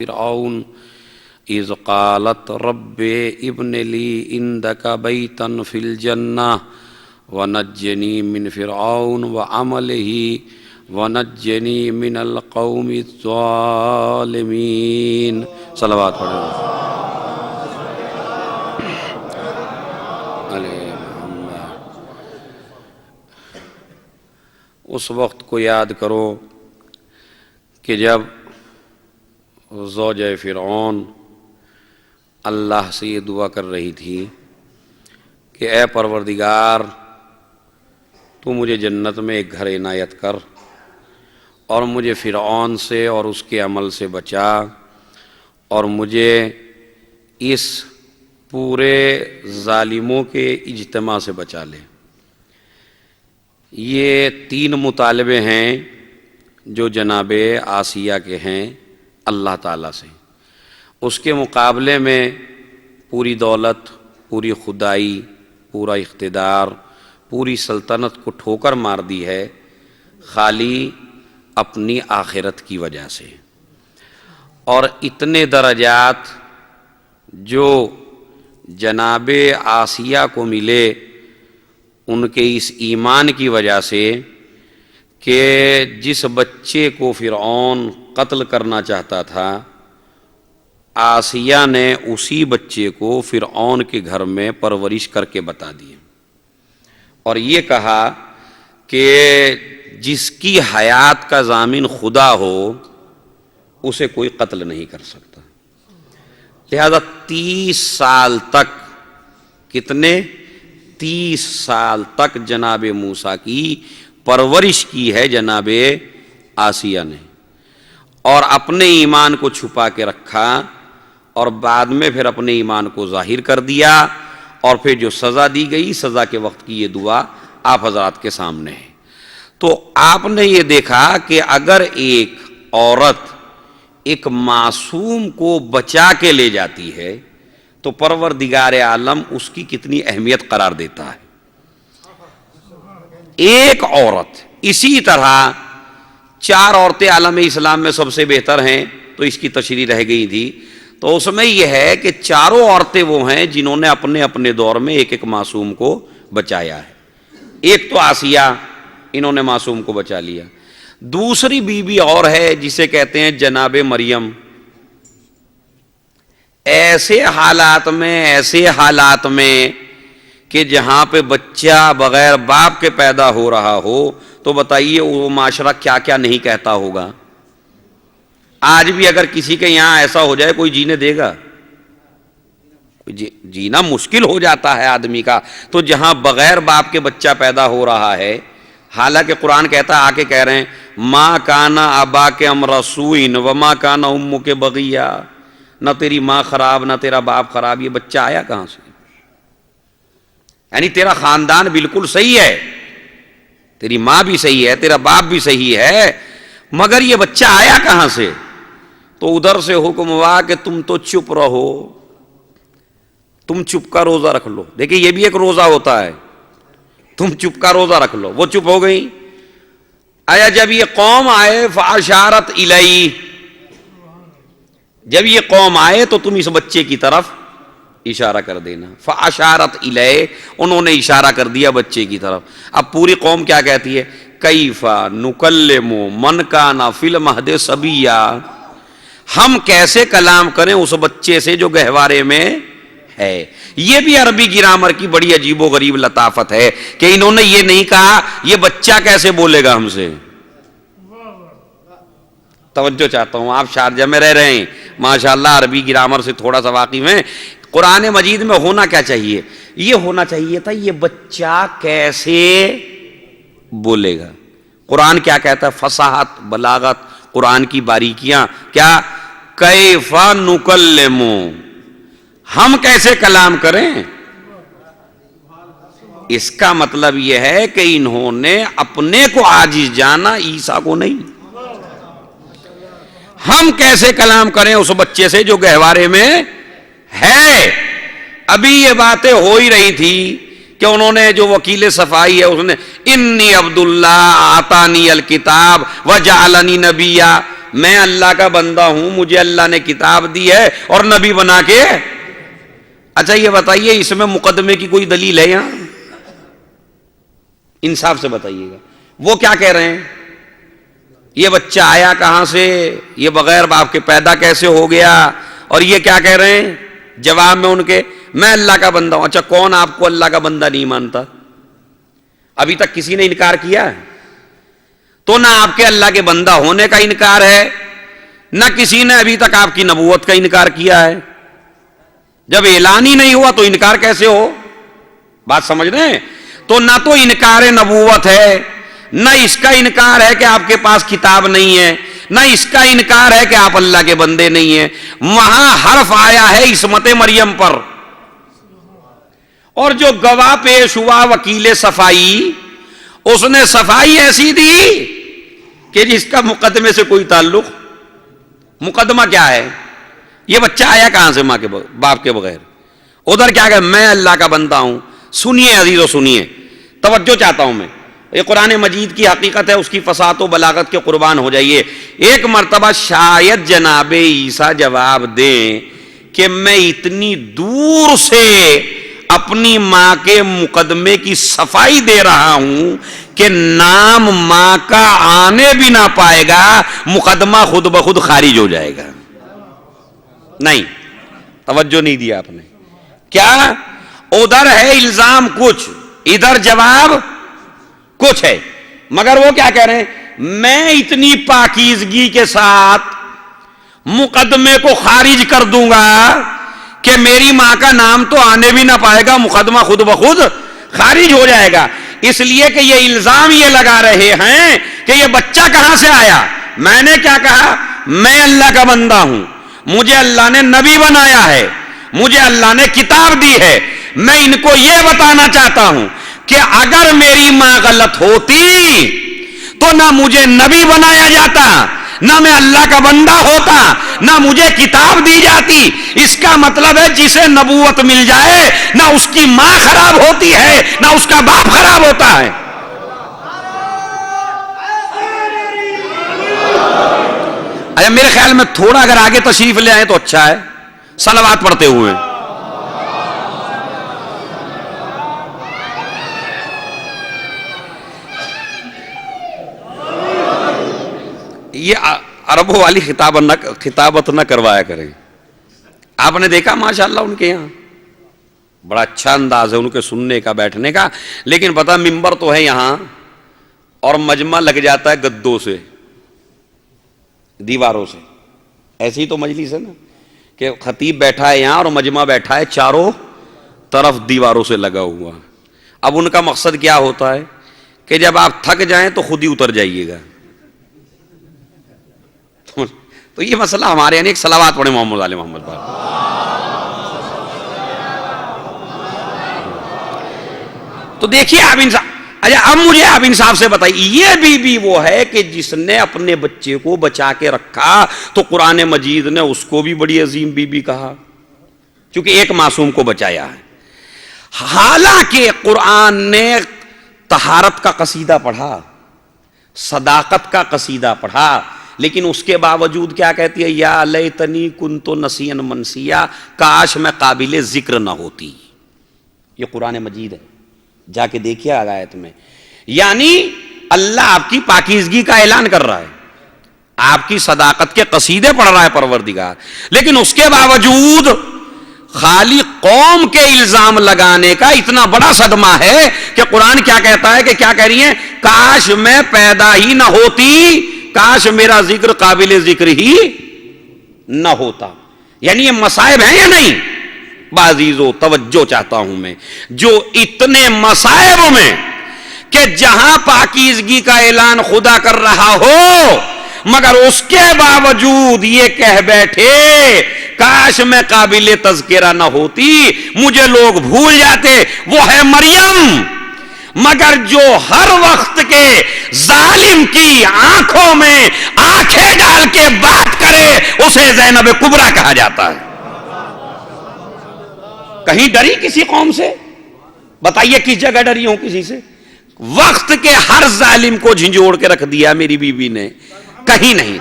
فرعون اذ قالت رب ابن لی عندک بیتا فی الجنہ ونجنی من فرعون وعملہ ونجنی من القوم الظالمین۔ صلوات پڑھیں علیہ محمد۔ اس وقت کو یاد کرو کہ جب زوجہ فرعون اللہ سے یہ دعا کر رہی تھی کہ اے پروردگار تو مجھے جنت میں ایک گھر عنایت کر اور مجھے فرعون سے اور اس کے عمل سے بچا اور مجھے اس پورے ظالموں کے اجتماع سے بچا لے۔ یہ تین مطالبے ہیں جو جناب آسیہ کے ہیں اللہ تعالیٰ سے۔ اس کے مقابلے میں پوری دولت، پوری خدائی، پورا اقتدار، پوری سلطنت کو ٹھوکر مار دی ہے خالی اپنی آخرت کی وجہ سے۔ اور اتنے درجات جو جناب آسیہ کو ملے ان کے اس ایمان کی وجہ سے کہ جس بچے کو فرعون قتل کرنا چاہتا تھا آسیہ نے اسی بچے کو فرعون کے گھر میں پرورش کر کے بتا دی اور یہ کہا کہ جس کی حیات کا ضامن خدا ہو اسے کوئی قتل نہیں کر سکتا۔ لہذا 30 سال تک، کتنے 30 سال تک جناب موسیٰ کی پرورش کی ہے جناب آسیہ نے، اور اپنے ایمان کو چھپا کے رکھا اور بعد میں پھر اپنے ایمان کو ظاہر کر دیا، اور پھر جو سزا دی گئی سزا کے وقت کی یہ دعا آپ حضرات کے سامنے ہے۔ تو آپ نے یہ دیکھا کہ اگر ایک عورت ایک معصوم کو بچا کے لے جاتی ہے تو پروردگار عالم اس کی کتنی اہمیت قرار دیتا ہے۔ ایک عورت، اسی طرح 4 عورتیں عالم اسلام میں سب سے بہتر ہیں تو اس کی تشریح رہ گئی تھی، تو اس میں یہ ہے کہ چاروں عورتیں وہ ہیں جنہوں نے اپنے اپنے دور میں ایک ایک معصوم کو بچایا ہے۔ ایک تو آسیہ، انہوں نے معصوم کو بچا لیا۔ دوسری بیوی اور ہے جسے کہتے ہیں جناب مریم۔ ایسے حالات میں کہ جہاں پہ بچہ بغیر باپ کے پیدا ہو رہا ہو تو بتائیے وہ معاشرہ کیا کیا نہیں کہتا ہوگا۔ آج بھی اگر کسی کے یہاں ایسا ہو جائے کوئی جینے دے گا؟ جینا مشکل ہو جاتا ہے آدمی کا۔ تو جہاں بغیر باپ کے بچہ پیدا ہو رہا ہے، حالانکہ قرآن کہتا ہے، آ کے کہہ رہے ہیں ماں کانا ابا کے امرسوئن وما کانا امو کے بغیہ، نہ تیری ماں خراب نہ تیرا باپ خراب، یہ بچہ آیا کہاں سے؟ یعنی تیرا خاندان بالکل صحیح ہے، تیری ماں بھی صحیح ہے، تیرا باپ بھی صحیح ہے، مگر یہ بچہ آیا کہاں سے؟ تو ادھر سے حکم ہوا کہ تم تو چپ رہو، تم چپ کا روزہ رکھ لو۔ دیکھیں یہ بھی ایک روزہ ہوتا ہے، تم چپ کا روزہ رکھ لو۔ وہ چپ ہو گئی۔ آیا جب یہ قوم آئے فاشارت الیہ، جب یہ قوم آئے تو تم اس بچے کی طرف اشارہ کر دینا۔ فاشارت الیہ، انہوں نے اشارہ کر دیا بچے کی طرف۔ اب پوری قوم کیا کہتی ہے؟ کیف نکلم من کان فی المہد صبیا، ہم کیسے کلام کریں اس بچے سے جو گہوارے میں ہے۔ یہ بھی عربی گرامر کی بڑی عجیب و غریب لطافت ہے کہ انہوں نے یہ نہیں کہا یہ بچہ کیسے بولے گا ہم سے۔ توجہ چاہتا ہوں، آپ شارجہ میں رہ رہے ہیں، ماشاءاللہ عربی گرامر سے تھوڑا سا واقف ہیں۔ قرآن مجید میں ہونا کیا چاہیے؟ یہ ہونا چاہیے تھا یہ بچہ کیسے بولے گا۔ قرآن کیا کہتا ہے؟ فصاحت، بلاغت، قرآن کی باریکیاں، کیا کیف نکلم، ہم کیسے کلام کریں۔ اس کا مطلب یہ ہے کہ انہوں نے اپنے کو عاجز جانا، عیسیٰ کو نہیں۔ ہم کیسے کلام کریں اس بچے سے جو گہوارے میں ہے۔ ابھی یہ باتیں ہو ہی رہی تھی کہ انہوں نے جو وکیل صفائی ہے اس نے انی عبداللہ آتانی الکتاب وجعلنی نبیہ، میں اللہ کا بندہ ہوں، مجھے اللہ نے کتاب دی ہے اور نبی بنا کے. اچھا یہ بتائیے اس میں مقدمے کی کوئی دلیل ہے یہاں؟ انصاف سے بتائیے گا. وہ کیا کہہ رہے ہیں؟ یہ بچہ آیا کہاں سے، یہ بغیر باپ کے پیدا کیسے ہو گیا؟ اور یہ کیا کہہ رہے ہیں جواب میں ان کے؟ میں اللہ کا بندہ ہوں. اچھا کون آپ کو اللہ کا بندہ نہیں مانتا؟ ابھی تک کسی نے انکار کیا ہے؟ تو نہ آپ کے اللہ کے بندہ ہونے کا انکار ہے، نہ کسی نے ابھی تک آپ کی نبوت کا انکار کیا ہے. جب اعلان ہی نہیں ہوا تو انکار کیسے ہو؟ بات سمجھ رہے ہیں؟ تو نہ تو انکار نبوت ہے، نہ اس کا انکار ہے کہ آپ کے پاس کتاب نہیں ہے، نہ اس کا انکار ہے کہ آپ اللہ کے بندے نہیں ہیں. وہاں حرف آیا ہے عصمت مریم پر، اور جو گواہ پیش ہوا وکیل صفائی، اس نے صفائی ایسی دی کہ جس کا مقدمے سے کوئی تعلق. مقدمہ کیا ہے؟ یہ بچہ آیا کہاں سے؟ ماں کے باپ کے بغیر. ادھر کیا کہ میں اللہ کا بندہ ہوں. سنیے عزیزو سنیے، توجہ چاہتا ہوں میں. یہ قرآن مجید کی حقیقت ہے، اس کی فصاحت و بلاغت کے قربان ہو جائیے. ایک مرتبہ شاید جناب عیسیٰ جواب دیں کہ میں اتنی دور سے اپنی ماں کے مقدمے کی صفائی دے رہا ہوں کہ نام ماں کا آنے بھی نہ پائے گا، مقدمہ خود بخود خارج ہو جائے گا. نہیں، توجہ نہیں دیا آپ نے. کیا ادھر ہے الزام کچھ، ادھر جواب کچھ ہے. مگر وہ کیا کہہ رہے ہیں؟ میں اتنی پاکیزگی کے ساتھ مقدمے کو خارج کر دوں گا کہ میری ماں کا نام تو آنے بھی نہ پائے گا، مقدمہ خود بخود خارج ہو جائے گا. اس لیے کہ یہ الزام یہ لگا رہے ہیں کہ یہ بچہ کہاں سے آیا. میں نے کیا کہا؟ میں اللہ کا بندہ ہوں، مجھے اللہ نے نبی بنایا ہے، مجھے اللہ نے کتاب دی ہے. میں ان کو یہ بتانا چاہتا ہوں کہ اگر میری ماں غلط ہوتی تو نہ مجھے نبی بنایا جاتا، نہ میں اللہ کا بندہ ہوتا، نہ مجھے کتاب دی جاتی. اس کا مطلب ہے جسے نبوت مل جائے نہ اس کی ماں خراب ہوتی ہے نہ اس کا باپ خراب ہوتا ہے. اچھا میرے خیال میں تھوڑا اگر آگے تشریف لے آئے تو اچھا ہے، صلوات پڑھتے ہوئے. یہ عربوں والی خطابت نہ کروایا کریں. آپ نے دیکھا ماشاءاللہ ان کے یہاں بڑا اچھا انداز ہے ان کے سننے کا، بیٹھنے کا. لیکن پتہ ممبر تو ہے یہاں اور مجمع لگ جاتا ہے گدوں سے، دیواروں سے. ایسی تو مجلس ہے نا کہ خطیب بیٹھا ہے یہاں اور مجمع بیٹھا ہے چاروں طرف دیواروں سے لگا ہوا. اب ان کا مقصد کیا ہوتا ہے کہ جب آپ تھک جائیں تو خود ہی اتر جائیے گا. تو یہ مسئلہ ہمارے یعنی ایک صلوات پڑھیں محمد علی محمد پر. تو دیکھیے آپ انصاف. اچھا اب مجھے آپ انصاف سے بتائیے، یہ بی وہ ہے کہ جس نے اپنے بچے کو بچا کے رکھا تو قرآن مجید نے اس کو بھی بڑی عظیم بی کہا کیونکہ ایک معصوم کو بچایا ہے. حالانکہ قرآن نے طہارت کا قصیدہ پڑھا، صداقت کا قصیدہ پڑھا، لیکن اس کے باوجود کیا کہتی ہے؟ یا لیتنی کنت نسیا منسیا، کاش میں قابل ذکر نہ ہوتی. یہ قرآن مجید ہے، جا کے دیکھیے آیت میں. یعنی اللہ آپ کی پاکیزگی کا اعلان کر رہا ہے، آپ کی صداقت کے قصیدے پڑھ رہا ہے پروردگار، لیکن اس کے باوجود خالی قوم کے الزام لگانے کا اتنا بڑا صدمہ ہے کہ قرآن کیا کہتا ہے کہ کیا کہہ رہی ہیں؟ کاش میں پیدا ہی نہ ہوتی، کاش میرا ذکر قابل ذکر ہی نہ ہوتا. یعنی یہ مصائب ہیں یا نہیں؟ بعزیزو توجہ چاہتا ہوں میں، جو اتنے مصائب میں کہ جہاں پاکیزگی کا اعلان خدا کر رہا ہو مگر اس کے باوجود یہ کہہ بیٹھے کاش میں قابل تذکرہ نہ ہوتی، مجھے لوگ بھول جاتے، وہ ہے مریم. مگر جو ہر وقت کے ظالم کی آنکھوں میں آنکھیں ڈال کے بات کرے اسے زینب کبریٰ کہا جاتا ہے. کہیں ڈری کسی قوم سے؟ بتائیے کس جگہ ڈری ہوں کسی سے؟ وقت کے ہر ظالم کو جھنجھوڑ کے رکھ دیا میری بیوی نے، کہیں نہیں.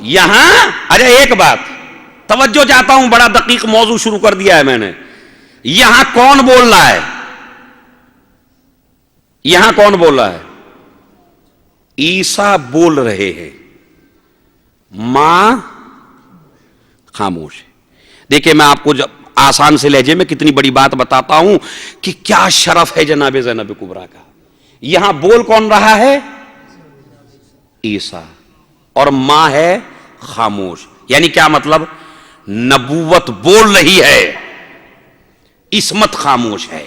یہاں ارے ایک بات توجہ چاہتا ہوں، بڑا دقیق موضوع شروع کر دیا ہے میں نے. یہاں کون بول رہا ہے؟ یہاں کون بول رہا ہے؟ عیسیٰ بول رہے ہیں، ماں خاموش ہے. دیکھیں میں آپ کو آسان سے لہجے میں کتنی بڑی بات بتاتا ہوں کہ کیا شرف ہے جناب زینب کبریٰ کا. یہاں بول کون رہا ہے؟ عیسیٰ، اور ماں ہے خاموش. یعنی کیا مطلب؟ نبوت بول رہی ہے، عصمت خاموش ہے.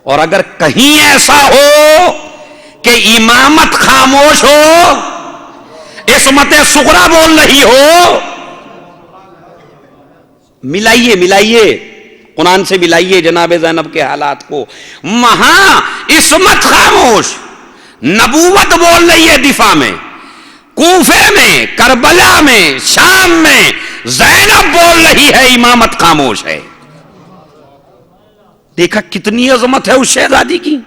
اور اگر کہیں ایسا ہو کہ امامت خاموش ہو، عصمت صغریٰ بول رہی ہو، ملائیے قرآن سے ملائیے جناب زینب کے حالات کو. وہاں عصمت خاموش، نبوت بول رہی ہے دفاع میں. کوفے میں، کربلا میں، شام میں زینب بول رہی ہے، امامت خاموش ہے. دیکھا کتنی عظمت ہے اس شہزادی کی.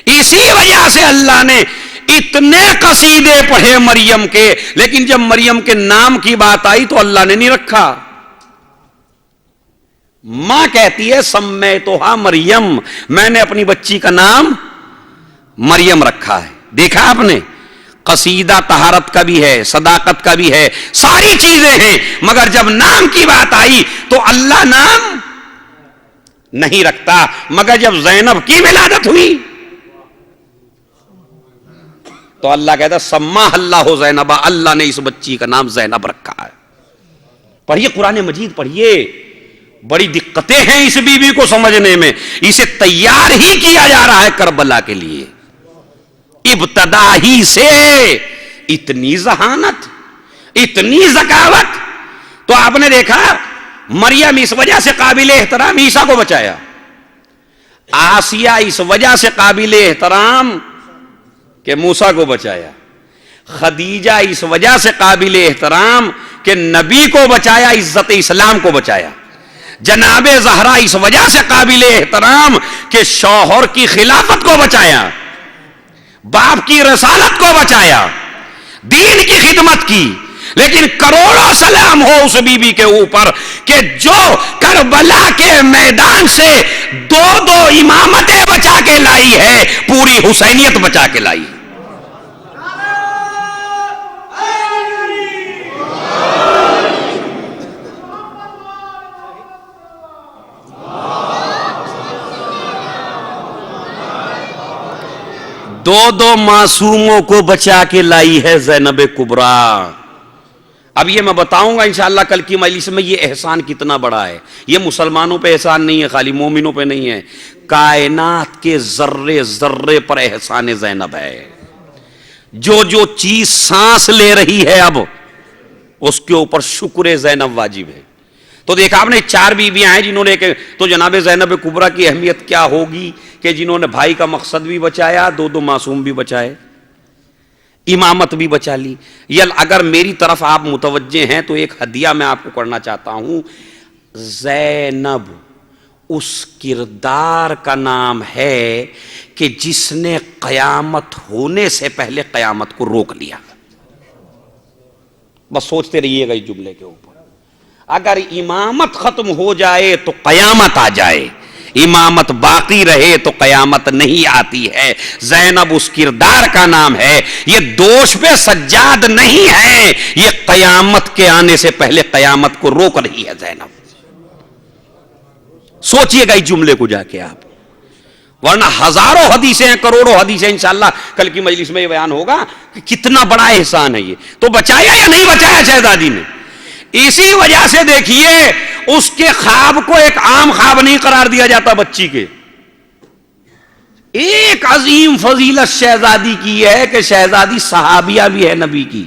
اسی وجہ سے اللہ نے اتنے قصیدے پڑھے مریم کے، لیکن جب مریم کے نام کی بات آئی تو اللہ نے نہیں رکھا. ماں کہتی ہے سمیتھا مریم، میں نے اپنی بچی کا نام مریم رکھا ہے. دیکھا آپ نے، قصیدہ طہارت کا بھی ہے، صداقت کا بھی ہے، ساری چیزیں ہیں، مگر جب نام کی بات آئی تو اللہ نام نہیں رکھتا. مگر جب زینب کی ولادت ہوئی تو اللہ کہتا سما اللہ زینب، اللہ نے اس بچی کا نام زینب رکھا ہے. پڑھیے قرآن مجید پڑھیے، بڑی دقتیں ہیں اس بی بی کو سمجھنے میں. اسے تیار ہی کیا جا رہا ہے کربلا کے لیے. ابتدا ہی سے اتنی ذہانت، اتنی ذکاوت. تو آپ نے دیکھا مریم اس وجہ سے قابل احترام عیسیٰ کو بچایا، آسیہ اس وجہ سے قابل احترام کہ موسیٰ کو بچایا، خدیجہ اس وجہ سے قابل احترام کہ نبی کو بچایا، عزت اسلام کو بچایا. جناب زہرا اس وجہ سے قابل احترام کہ شوہر کی خلافت کو بچایا، باپ کی رسالت کو بچایا، دین کی خدمت کی. لیکن کروڑوں سلام ہو اس بی بی کے اوپر کہ جو کربلا کے میدان سے دو امامتیں بچا کے لائی ہے، پوری حسینیت بچا کے لائی. دو معصوموں کو بچا کے لائی ہے زینب کبریٰ. اب یہ میں بتاؤں گا انشاءاللہ کل کی مجلس میں یہ احسان کتنا بڑا ہے. یہ مسلمانوں پہ احسان نہیں ہے، خالی مومنوں پہ نہیں ہے، کائنات کے ذرے ذرے پر احسان زینب ہے. جو چیز سانس لے رہی ہے اب اس کے اوپر شکر زینب واجب ہے. تو دیکھا آپ نے 4 بیویاں ہیں جنہوں نے تو جناب زینب کبریٰ کی اہمیت کیا ہوگی کہ جنہوں نے بھائی کا مقصد بھی بچایا، 2 معصوم بھی بچائے، امامت بھی بچا لی. اگر میری طرف آپ متوجہ ہیں تو ایک ہدیہ میں آپ کو کرنا چاہتا ہوں. زینب اس کردار کا نام ہے کہ جس نے قیامت ہونے سے پہلے قیامت کو روک لیا. بس سوچتے رہیے گا اس جملے کے اوپر. اگر امامت ختم ہو جائے تو قیامت آ جائے، امامت باقی رہے تو قیامت نہیں آتی ہے. زینب اس کردار کا نام ہے. یہ دوش پہ سجاد نہیں ہے، یہ قیامت کے آنے سے پہلے قیامت کو روک رہی ہے زینب. سوچئے گا اس جملے کو جا کے آپ، ورنہ ہزاروں حدیثیں ہیں، کروڑوں حدیثیں. انشاءاللہ کل کی مجلس میں یہ بیان ہوگا کہ کتنا بڑا احسان ہے یہ. تو بچایا یا نہیں بچایا شہزادی نے؟ اسی وجہ سے دیکھیے اس کے خواب کو ایک عام خواب نہیں قرار دیا جاتا بچی کے. ایک عظیم فضیلت شہزادی کی ہے کہ شہزادی صحابیہ بھی ہے نبی کی،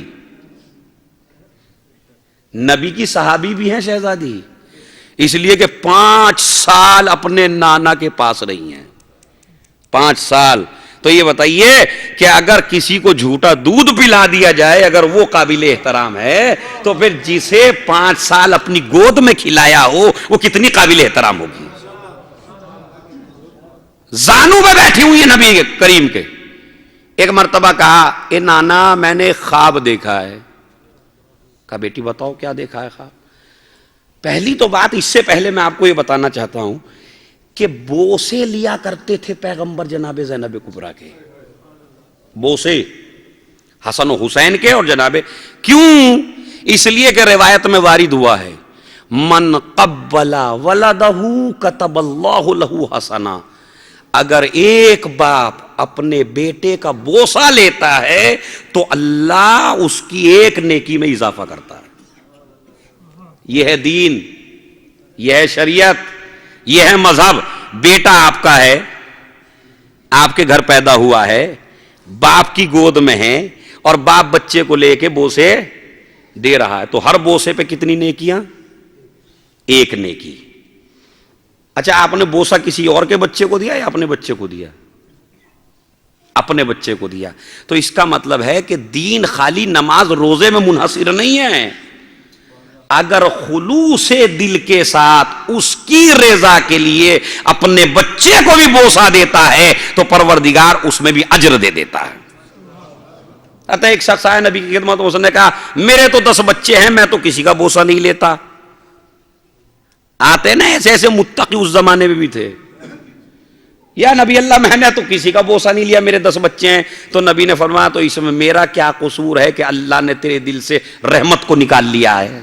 نبی کی صحابی بھی ہیں شہزادی. اس لیے کہ 5 سال اپنے نانا کے پاس رہی ہیں، 5 سال. تو یہ بتائیے کہ اگر کسی کو جھوٹا دودھ پلا دیا جائے، اگر وہ قابل احترام ہے، تو پھر جسے 5 سال اپنی گود میں کھلایا ہو وہ کتنی قابل احترام ہوگی. زانو پہ بیٹھی ہوئی ہے نبی کریم کے. ایک مرتبہ کہا اے نانا میں نے خواب دیکھا ہے. کہا بیٹی بتاؤ کیا دیکھا ہے خواب. پہلی تو بات اس سے پہلے میں آپ کو یہ بتانا چاہتا ہوں کہ بوسے لیا کرتے تھے پیغمبر جناب زینب کبریٰ کے, بوسے حسن و حسین کے اور جناب, کیوں؟ اس لیے کہ روایت میں وارد ہوا ہے من قبل ولدہ کتب اللہ لہ حسنا, اگر ایک باپ اپنے بیٹے کا بوسہ لیتا ہے تو اللہ اس کی ایک نیکی میں اضافہ کرتا ہے. یہ ہے دین, یہ ہے شریعت, یہ ہے مذہب. بیٹا آپ کا ہے, آپ کے گھر پیدا ہوا ہے, باپ کی گود میں ہے, اور باپ بچے کو لے کے بوسے دے رہا ہے, تو ہر بوسے پہ کتنی نیکیاں؟ ایک نیکی. اچھا آپ نے بوسہ کسی اور کے بچے کو دیا یا اپنے بچے کو دیا؟ اپنے بچے کو دیا. تو اس کا مطلب ہے کہ دین خالی نماز روزے میں منحصر نہیں ہے. اگر خلوص دل کے ساتھ اس کی رضا کے لیے اپنے بچے کو بھی بوسہ دیتا ہے تو پروردگار اس میں بھی اجر دے دیتا ہے. ایک شخص آیا نبی کی خدمت میں, اس نے کہا میرے تو 10 بچے ہیں, میں تو کسی کا بوسہ نہیں لیتا. آتے نا ایسے ایسے متقی اس زمانے میں بھی تھے, یا نبی اللہ میں نے تو کسی کا بوسہ نہیں لیا, میرے 10 بچے ہیں. تو نبی نے فرمایا تو اس میں میرا کیا قصور ہے کہ اللہ نے تیرے دل سے رحمت کو نکال لیا ہے.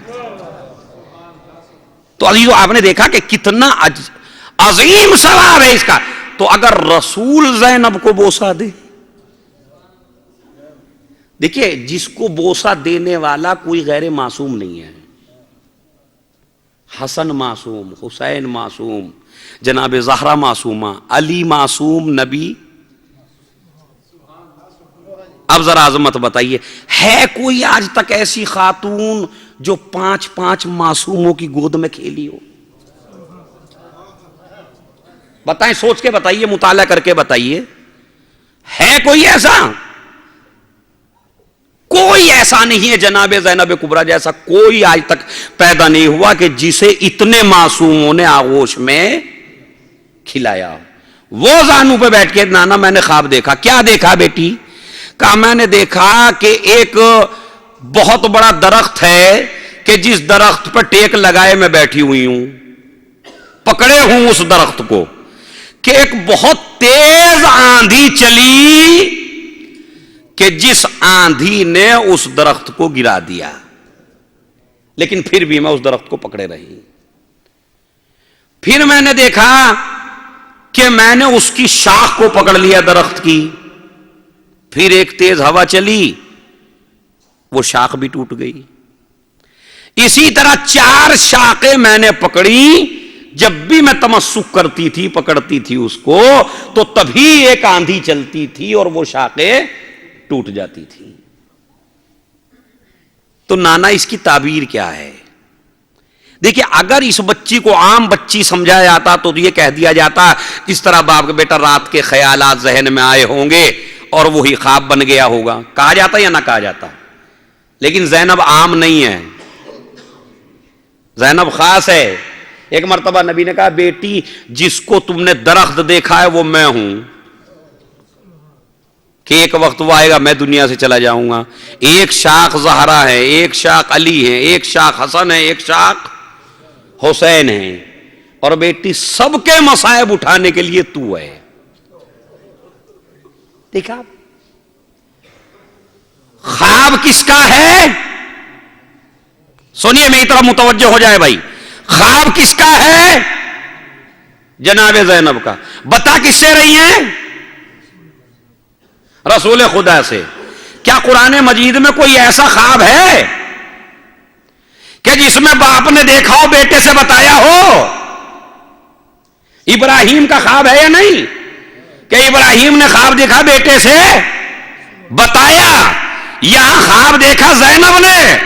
تو عزیزو آپ نے دیکھا کہ کتنا عظیم ثواب ہے اس کا. تو اگر رسول زینب کو بوسہ دے, دیکھیے جس کو بوسہ دینے والا کوئی غیر معصوم نہیں ہے. حسن معصوم, حسین معصوم, جناب زہرا معصومہ, علی معصوم, نبی. اب ذرا عظمت بتائیے, ہے کوئی آج تک ایسی خاتون جو 5 معصوموں کی گود میں کھیلی ہو؟ بتائیں, سوچ کے بتائیے, مطالعہ کر کے بتائیے, ہے کوئی ایسا؟ کوئی ایسا نہیں ہے. جناب زینب کبریٰ جیسا کوئی آج تک پیدا نہیں ہوا کہ جسے اتنے معصوموں نے آغوش میں کھلایا. وہ زانو پہ بیٹھ کے نانا میں نے خواب دیکھا. کیا دیکھا بیٹی؟ کہا میں نے دیکھا کہ ایک بہت بڑا درخت ہے کہ جس درخت پر ٹیک لگائے میں بیٹھی ہوئی ہوں, پکڑے ہوں اس درخت کو, کہ ایک بہت تیز آندھی چلی کہ جس آندھی نے اس درخت کو گرا دیا, لیکن پھر بھی میں اس درخت کو پکڑے رہی. پھر میں نے دیکھا کہ میں نے اس کی شاخ کو پکڑ لیا درخت کی, پھر ایک تیز ہوا چلی, وہ شاخ بھی ٹوٹ گئی. اسی طرح 4 شاخیں میں نے پکڑی. جب بھی میں تمسک کرتی تھی, پکڑتی تھی اس کو, تو تبھی ایک آندھی چلتی تھی اور وہ شاخیں ٹوٹ جاتی تھی. تو نانا اس کی تعبیر کیا ہے؟ دیکھیے اگر اس بچی کو عام بچی سمجھا جاتا تو یہ کہہ دیا جاتا اس طرح باپ کا بیٹا رات کے خیالات ذہن میں آئے ہوں گے اور وہی خواب بن گیا ہوگا, کہا جاتا یا نہ کہا جاتا. لیکن زینب عام نہیں ہے, زینب خاص ہے. ایک مرتبہ نبی نے کہا بیٹی جس کو تم نے درخت دیکھا ہے وہ میں ہوں, کہ ایک وقت وہ آئے گا میں دنیا سے چلا جاؤں گا. ایک شاخ زہرا ہے, ایک شاخ علی ہے, ایک شاخ حسن ہے, ایک شاخ حسین ہے, اور بیٹی سب کے مصائب اٹھانے کے لیے تو ہے. دیکھا خواب کس کا ہے؟ سنیے میری طرف متوجہ ہو جائے بھائی, خواب کس کا ہے؟ جناب زینب کا. بتا کس سے رہی ہیں؟ رسول خدا سے. کیا قرآن مجید میں کوئی ایسا خواب ہے کہ جس میں باپ نے دیکھا ہو, بیٹے سے بتایا ہو؟ ابراہیم کا خواب ہے یا نہیں کہ ابراہیم نے خواب دیکھا, بیٹے سے بتایا؟ یہاں خواب دیکھا زینب نے,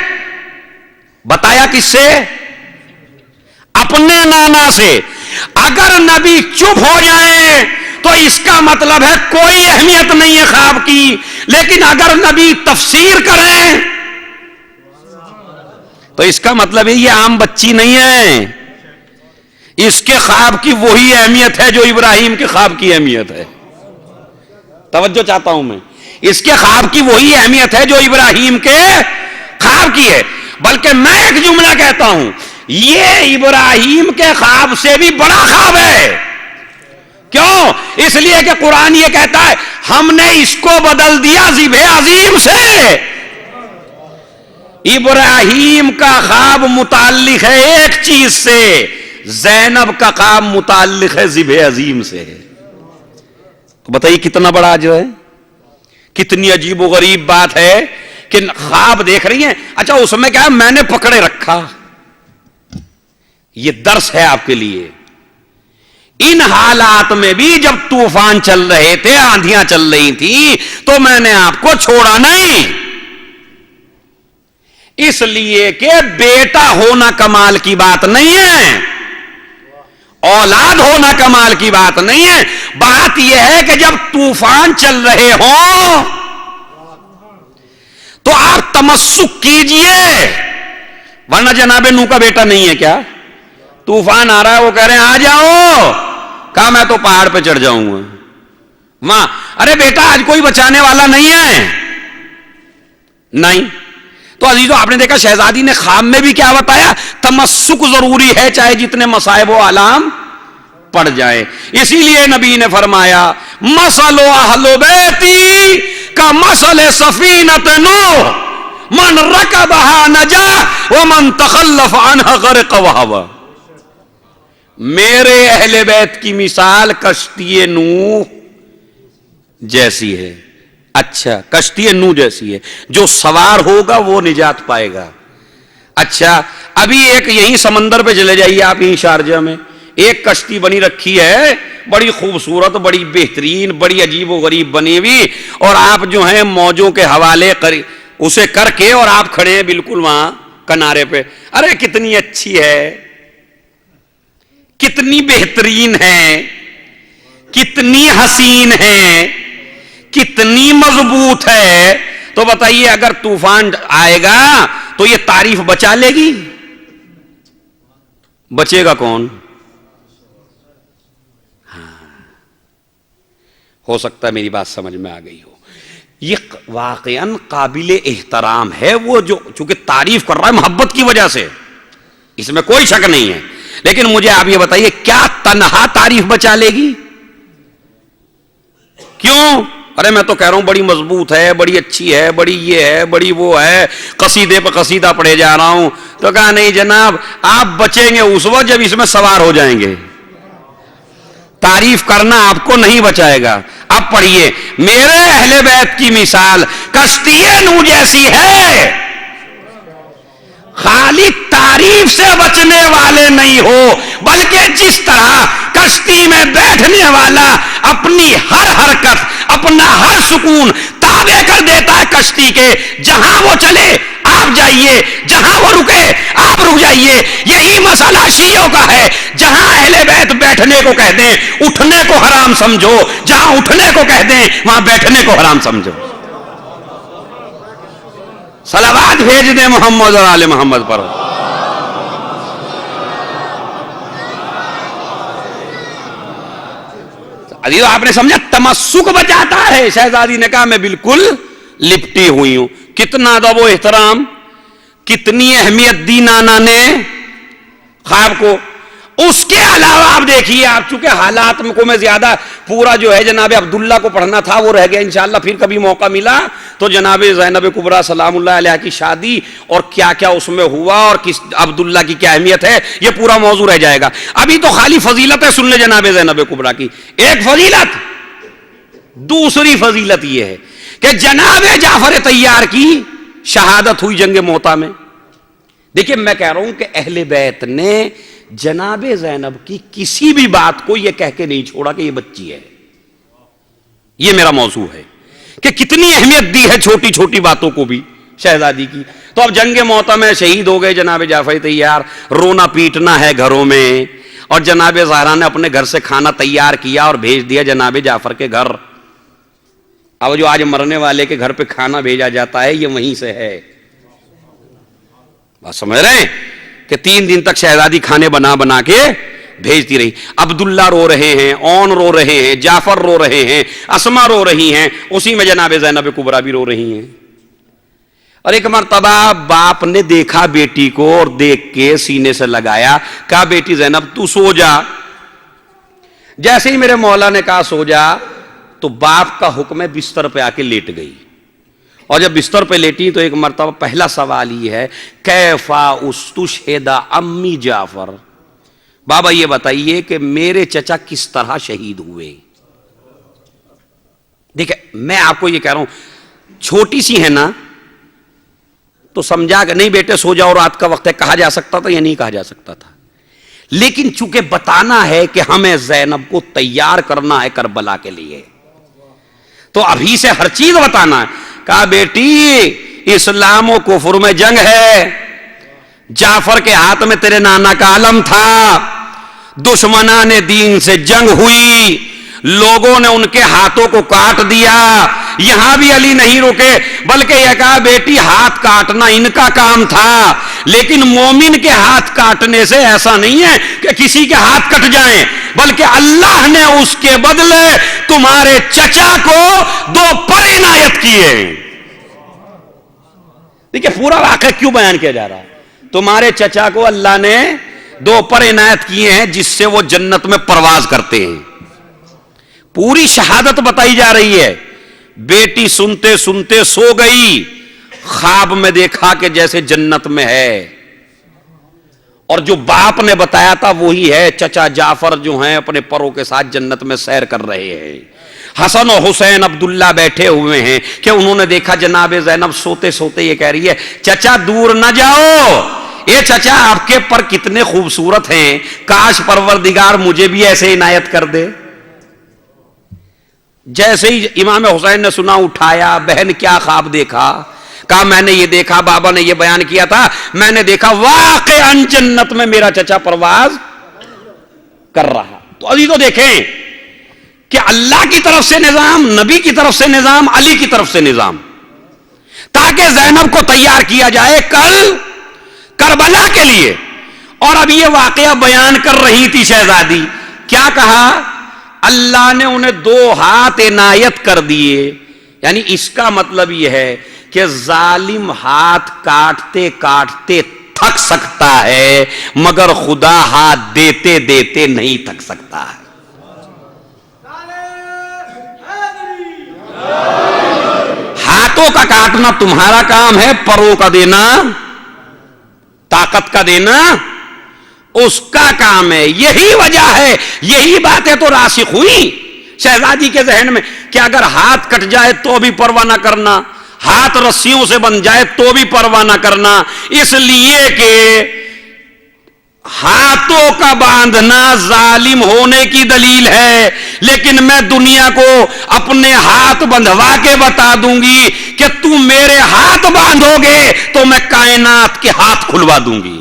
بتایا کس سے؟ اپنے نانا سے. اگر نبی چپ ہو جائیں تو اس کا مطلب ہے کوئی اہمیت نہیں ہے خواب کی, لیکن اگر نبی تفسیر کریں تو اس کا مطلب ہے یہ عام بچی نہیں ہے, اس کے خواب کی وہی اہمیت ہے جو ابراہیم کے خواب کی اہمیت ہے. توجہ چاہتا ہوں میں. اس کے خواب کی وہی اہمیت ہے جو ابراہیم کے خواب کی ہے. بلکہ میں ایک جملہ کہتا ہوں, یہ ابراہیم کے خواب سے بھی بڑا خواب ہے. کیوں؟ اس لیے کہ قرآن یہ کہتا ہے ہم نے اس کو بدل دیا ذبح عظیم سے. ابراہیم کا خواب متعلق ہے ایک چیز سے, زینب کا خواب متعلق ہے ذبح عظیم سے. تو بتائیے کتنا بڑا جو ہے, کتنی عجیب و غریب بات ہے کہ خواب دیکھ رہی ہیں. اچھا اس میں کیا ہے, میں نے پکڑے رکھا. یہ درس ہے آپ کے لیے. ان حالات میں بھی جب طوفان چل رہے تھے, آندھیاں چل رہی تھی, تو میں نے آپ کو چھوڑا نہیں. اس لیے کہ بیٹا ہونا کمال کی بات نہیں ہے, اولاد ہونا کمال کی بات نہیں ہے. بات یہ ہے کہ جب طوفان چل رہے ہوں تو آپ تمسک کیجئے. ورنہ جناب نوح کا بیٹا نہیں ہے کیا؟ طوفان آ رہا ہے, وہ کہہ رہے ہیں آ جاؤ. کہا میں تو پہاڑ پہ چڑھ جاؤں گا. وہاں ارے بیٹا آج کوئی بچانے والا نہیں ہے. نہیں. تو عزیزو آپ نے دیکھا شہزادی نے خواب میں بھی کیا بتایا, تمسک ضروری ہے چاہے جتنے مصائب و آلام پڑ جائے. اسی لیے نبی نے فرمایا مثل اہل بیتی کا مثل سفینۃ نوح من رکبها نجا ومن تخلف عنها غرق وهوى. میرے اہل بیت کی مثال کشتی نوح جیسی ہے. اچھا کشتی نوح جیسی ہے, جو سوار ہوگا وہ نجات پائے گا. اچھا ابھی ایک یہیں سمندر پہ چلے جائیے آپ, یہیں شارجہ میں ایک کشتی بنی رکھی ہے, بڑی خوبصورت, بڑی بہترین, بڑی عجیب و غریب بنی ہوئی, اور آپ جو ہیں موجوں کے حوالے اسے کر کے اور آپ کھڑے ہیں بالکل وہاں کنارے پہ. ارے کتنی اچھی ہے, کتنی بہترین ہے, کتنی حسین ہے, کتنی مضبوط ہے. تو بتائیے اگر طوفان آئے گا تو یہ تعریف بچا لے گی؟ بچے گا کون؟ ہاں ہو سکتا ہے میری بات سمجھ میں آ گئی ہو. یہ واقعاً قابل احترام ہے, وہ جو چونکہ تعریف کر رہا ہے محبت کی وجہ سے, اس میں کوئی شک نہیں ہے. لیکن مجھے آپ یہ بتائیے کیا تنہا تعریف بچا لے گی؟ کیوں؟ ارے میں تو کہہ رہا ہوں بڑی مضبوط ہے, بڑی اچھی ہے, بڑی یہ ہے, بڑی وہ ہے, قصیدے پہ قصیدہ پڑھے جا رہا ہوں. تو کہا نہیں جناب, آپ بچیں گے اس وقت جب اس میں سوار ہو جائیں گے. تعریف کرنا آپ کو نہیں بچائے گا. اب پڑھیے میرے اہل بیت کی مثال کشتی نوح جیسی ہے. خالی تعریف سے بچنے والے نہیں ہو, بلکہ جس طرح کشتی میں بیٹھنے والا اپنی ہر حرکت, اپنا ہر سکون تابع کر دیتا ہے کشتی کے, جہاں وہ چلے آپ جائیے, جہاں وہ رکے آپ رک جائیے. یہی مسئلہ شیعوں کا ہے, جہاں اہل بیت بیٹھنے کو کہہ دیں اٹھنے کو حرام سمجھو, جہاں اٹھنے کو کہہ دیں وہاں بیٹھنے کو حرام سمجھو. صلوات بھیج دیں محمد اور آل محمد پر. عزیزو آپ نے سمجھا, تمسک بچاتا ہے. شہزادی نے کہا میں بالکل لپٹی ہوئی ہوں. کتنا ادب و احترام, کتنی اہمیت دی نانا نے خواب کو. اس کے علاوہ آپ دیکھیے, آپ چونکہ حالات کو میں زیادہ پورا جو ہے جناب عبداللہ کو پڑھنا تھا وہ رہ گیا, انشاءاللہ پھر کبھی موقع ملا تو جناب زینب کبریٰ سلام اللہ علیہ کی شادی اور کیا کیا اس میں ہوا اور کس عبداللہ کی کیا اہمیت ہے یہ پورا موضوع رہ جائے گا. ابھی تو خالی فضیلت ہے, سن لے جناب زینب کبریٰ کی ایک فضیلت. دوسری فضیلت یہ ہے کہ جناب جعفر طیار کی شہادت ہوئی جنگ موتا میں. دیکھیے میں کہہ رہا ہوں کہ اہل بیت نے جناب زینب کی کسی بھی بات کو یہ کہہ کے نہیں چھوڑا کہ یہ بچی ہے. یہ میرا موضوع ہے کہ کتنی اہمیت دی ہے چھوٹی چھوٹی باتوں کو بھی شہزادی کی. تو اب جنگ موتا میں شہید ہو گئے جناب جعفر طیار, رونا پیٹنا ہے گھروں میں, اور جناب زہرا نے اپنے گھر سے کھانا تیار کیا اور بھیج دیا جناب جعفر کے گھر. اب جو آج مرنے والے کے گھر پہ کھانا بھیجا جاتا ہے یہ وہیں سے ہے. بات سمجھ رہے ہیں کہ 3 دن تک شہزادی کھانے بنا بنا کے بھیجتی رہی. عبداللہ رو رہے ہیں, اون رو رہے ہیں, جعفر رو رہے ہیں, اسما رو رہی ہیں, اسی میں جناب زینب کبریٰ بھی رو رہی ہیں. اور ایک مرتبہ باپ نے دیکھا بیٹی کو اور دیکھ کے سینے سے لگایا, کہا بیٹی زینب تو سو جا. جیسے ہی میرے مولا نے کہا سو جا تو باپ کا حکم ہے بستر پہ آ کے لیٹ گئی. اور جب بستر پہ لیٹی تو ایک مرتبہ پہلا سوال یہ ہے کیفا استشہد امی جعفر, بابا یہ بتائیے کہ میرے چچا کس طرح شہید ہوئے. دیکھیں میں آپ کو یہ کہہ رہا ہوں, چھوٹی سی ہے نا تو سمجھا کہ نہیں بیٹے سو جاؤ رات کا وقت ہے, کہا جا سکتا تھا یا نہیں کہا جا سکتا تھا. لیکن چونکہ بتانا ہے کہ ہمیں زینب کو تیار کرنا ہے کربلا کے لیے, تو ابھی سے ہر چیز بتانا ہے. کہا بیٹی اسلام و کفر میں جنگ ہے, جعفر کے ہاتھ میں تیرے نانا کا علم تھا, دشمنان دین سے جنگ ہوئی, لوگوں نے ان کے ہاتھوں کو کاٹ دیا. یہاں بھی علی نہیں رکے بلکہ یہ کہا بیٹی ہاتھ کاٹنا ان کا کام تھا, لیکن مومن کے ہاتھ کاٹنے سے ایسا نہیں ہے کہ کسی کے ہاتھ کٹ جائیں, بلکہ اللہ نے اس کے بدلے تمہارے چچا کو 2 پر عنایت کیے. دیکھیں پورا واقعہ کیوں بیان کیا جا رہا ہے, تمہارے چچا کو اللہ نے 2 پر عنایت کیے ہیں جس سے وہ جنت میں پرواز کرتے ہیں. پوری شہادت بتائی جا رہی ہے. بیٹی سنتے سنتے سو گئی, خواب میں دیکھا کہ جیسے جنت میں ہے, اور جو باپ نے بتایا تھا وہی ہے. چچا جعفر جو ہیں اپنے پروں کے ساتھ جنت میں سیر کر رہے ہیں. حسن و حسین عبداللہ بیٹھے ہوئے ہیں کہ انہوں نے دیکھا جناب زینب سوتے سوتے یہ کہہ رہی ہے چچا دور نہ جاؤ, اے چچا آپ کے پر کتنے خوبصورت ہیں, کاش پروردگار مجھے بھی ایسے عنایت کر دے. جیسے ہی امام حسین نے سنا اٹھایا, بہن کیا خواب دیکھا؟ کہا میں نے یہ دیکھا, بابا نے یہ بیان کیا تھا, میں نے دیکھا واقعاً جنت میں میرا چچا پرواز کر رہا. تو ابھی تو دیکھیں کہ اللہ کی طرف سے نظام, نبی کی طرف سے نظام, علی کی طرف سے نظام, تاکہ زینب کو تیار کیا جائے کل کربلا کے لیے. اور اب یہ واقعہ بیان کر رہی تھی شہزادی, کیا کہا؟ اللہ نے انہیں 2 ہاتھ عنایت کر دیے. یعنی اس کا مطلب یہ ہے کہ ظالم ہاتھ کاٹتے کاٹتے تھک سکتا ہے مگر خدا ہاتھ دیتے دیتے نہیں تھک سکتا ہے. ہاتھوں کا کاٹنا تمہارا کام ہے, پروں کا دینا, طاقت کا دینا اس کا کام ہے. یہی وجہ ہے, یہی باتیں تو راسخ ہوئی شہزادی کے ذہن میں کہ اگر ہاتھ کٹ جائے تو بھی پرواہ نہ کرنا, ہاتھ رسیوں سے بن جائے تو بھی پرواہ نہ کرنا, اس لیے کہ ہاتھوں کا باندھنا ظالم ہونے کی دلیل ہے. لیکن میں دنیا کو اپنے ہاتھ بندھوا کے بتا دوں گی کہ تم میرے ہاتھ باندھو گے تو میں کائنات کے ہاتھ کھلوا دوں گی.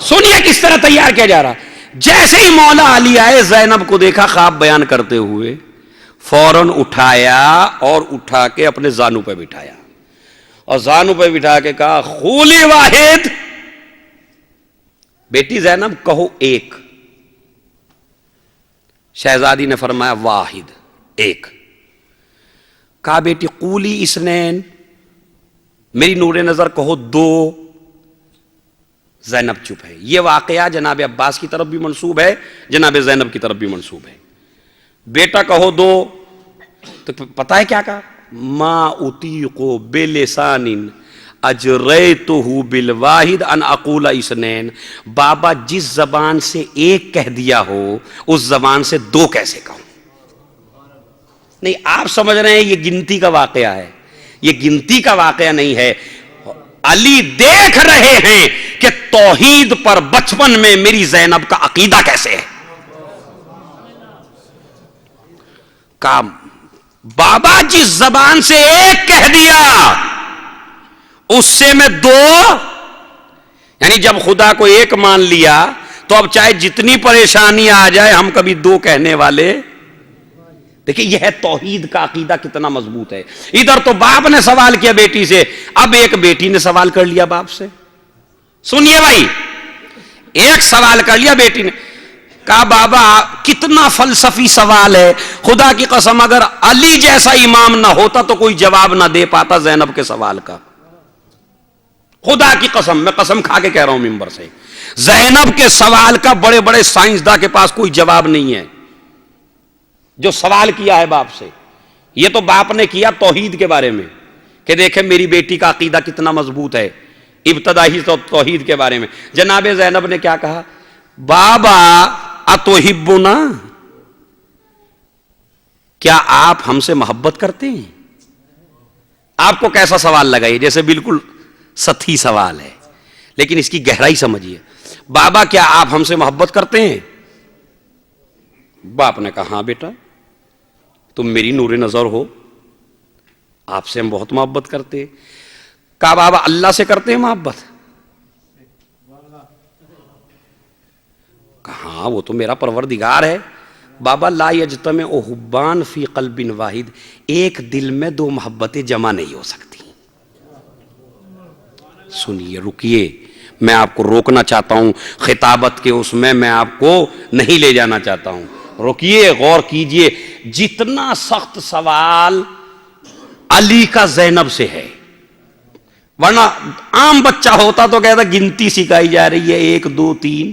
سنیے کس طرح تیار کیا جا رہا. جیسے ہی مولا علی آئے, زینب کو دیکھا خواب بیان کرتے ہوئے, فوراً اٹھایا اور اٹھا کے اپنے زانو پہ بٹھایا, اور زانو پہ بٹھا کے کہا خولی واحد, بیٹی زینب کہو ایک. شہزادی نے فرمایا واحد, ایک. کہا بیٹی قولی اسنین, میری نور نظر کہو 2. زینب چپ ہے. یہ واقعہ جناب عباس کی طرف بھی منسوب ہے, جناب زینب کی طرف بھی منسوب ہے. بیٹا کہو 2, تو پتہ ہے کیا کہا؟ ما اطیق بلسان اجریتہ بالواحد ان اقول اثنین. بابا جس زبان سے ایک کہہ دیا ہو اس زبان سے 2 کیسے کہوں؟ نہیں, آپ سمجھ رہے ہیں یہ گنتی کا واقعہ ہے, یہ گنتی کا واقعہ نہیں ہے. علی دیکھ رہے ہیں کہ توحید پر بچپن میں میری زینب کا عقیدہ کیسے ہے. کہا بابا جس زبان سے ایک کہہ دیا اس سے میں 2, یعنی جب خدا کو ایک مان لیا تو اب چاہے جتنی پریشانی آ جائے ہم کبھی 2 کہنے والے دیکھیں یہ ہے توحید کا عقیدہ کتنا مضبوط ہے. ادھر تو باپ نے سوال کیا بیٹی سے, اب ایک بیٹی نے سوال کر لیا باپ سے. سنیے بھائی, ایک سوال کر لیا بیٹی نے, کہا بابا کتنا فلسفی سوال ہے, خدا کی قسم اگر علی جیسا امام نہ ہوتا تو کوئی جواب نہ دے پاتا زینب کے سوال کا. خدا کی قسم, میں قسم کھا کے کہہ رہا ہوں ممبر سے, زینب کے سوال کا بڑے بڑے سائنسداں کے پاس کوئی جواب نہیں ہے جو سوال کیا ہے باپ سے. یہ تو باپ نے کیا توحید کے بارے میں کہ دیکھیں میری بیٹی کا عقیدہ کتنا مضبوط ہے, ابتدائی توحید کے بارے میں. جناب زینب نے کیا کہا, بابا اتحبنا, کیا آپ ہم سے محبت کرتے ہیں؟ آپ کو کیسا سوال لگا یہ؟ جیسے بالکل سطحی سوال ہے, لیکن اس کی گہرائی سمجھیے. بابا کیا آپ ہم سے محبت کرتے ہیں؟ باپ نے کہا ہاں بیٹا, تم میری نور نظر ہو, آپ سے ہم بہت محبت کرتے. کہا بابا اللہ سے کرتے ہیں محبت؟ کہا ہاں وہ تو میرا پروردگار ہے. بابا لا یجتمع حبان فی قلب واحد, ایک دل میں دو محبتیں جمع نہیں ہو سکتی. سنیے, رکیے, میں آپ کو روکنا چاہتا ہوں, خطابت کے اس میں آپ کو نہیں لے جانا چاہتا ہوں. رکیے, غور کیجئے. جتنا سخت سوال علی کا زینب سے ہے, ورنہ عام بچہ ہوتا تو کہتا گنتی سکھائی جا رہی ہے 1 2 3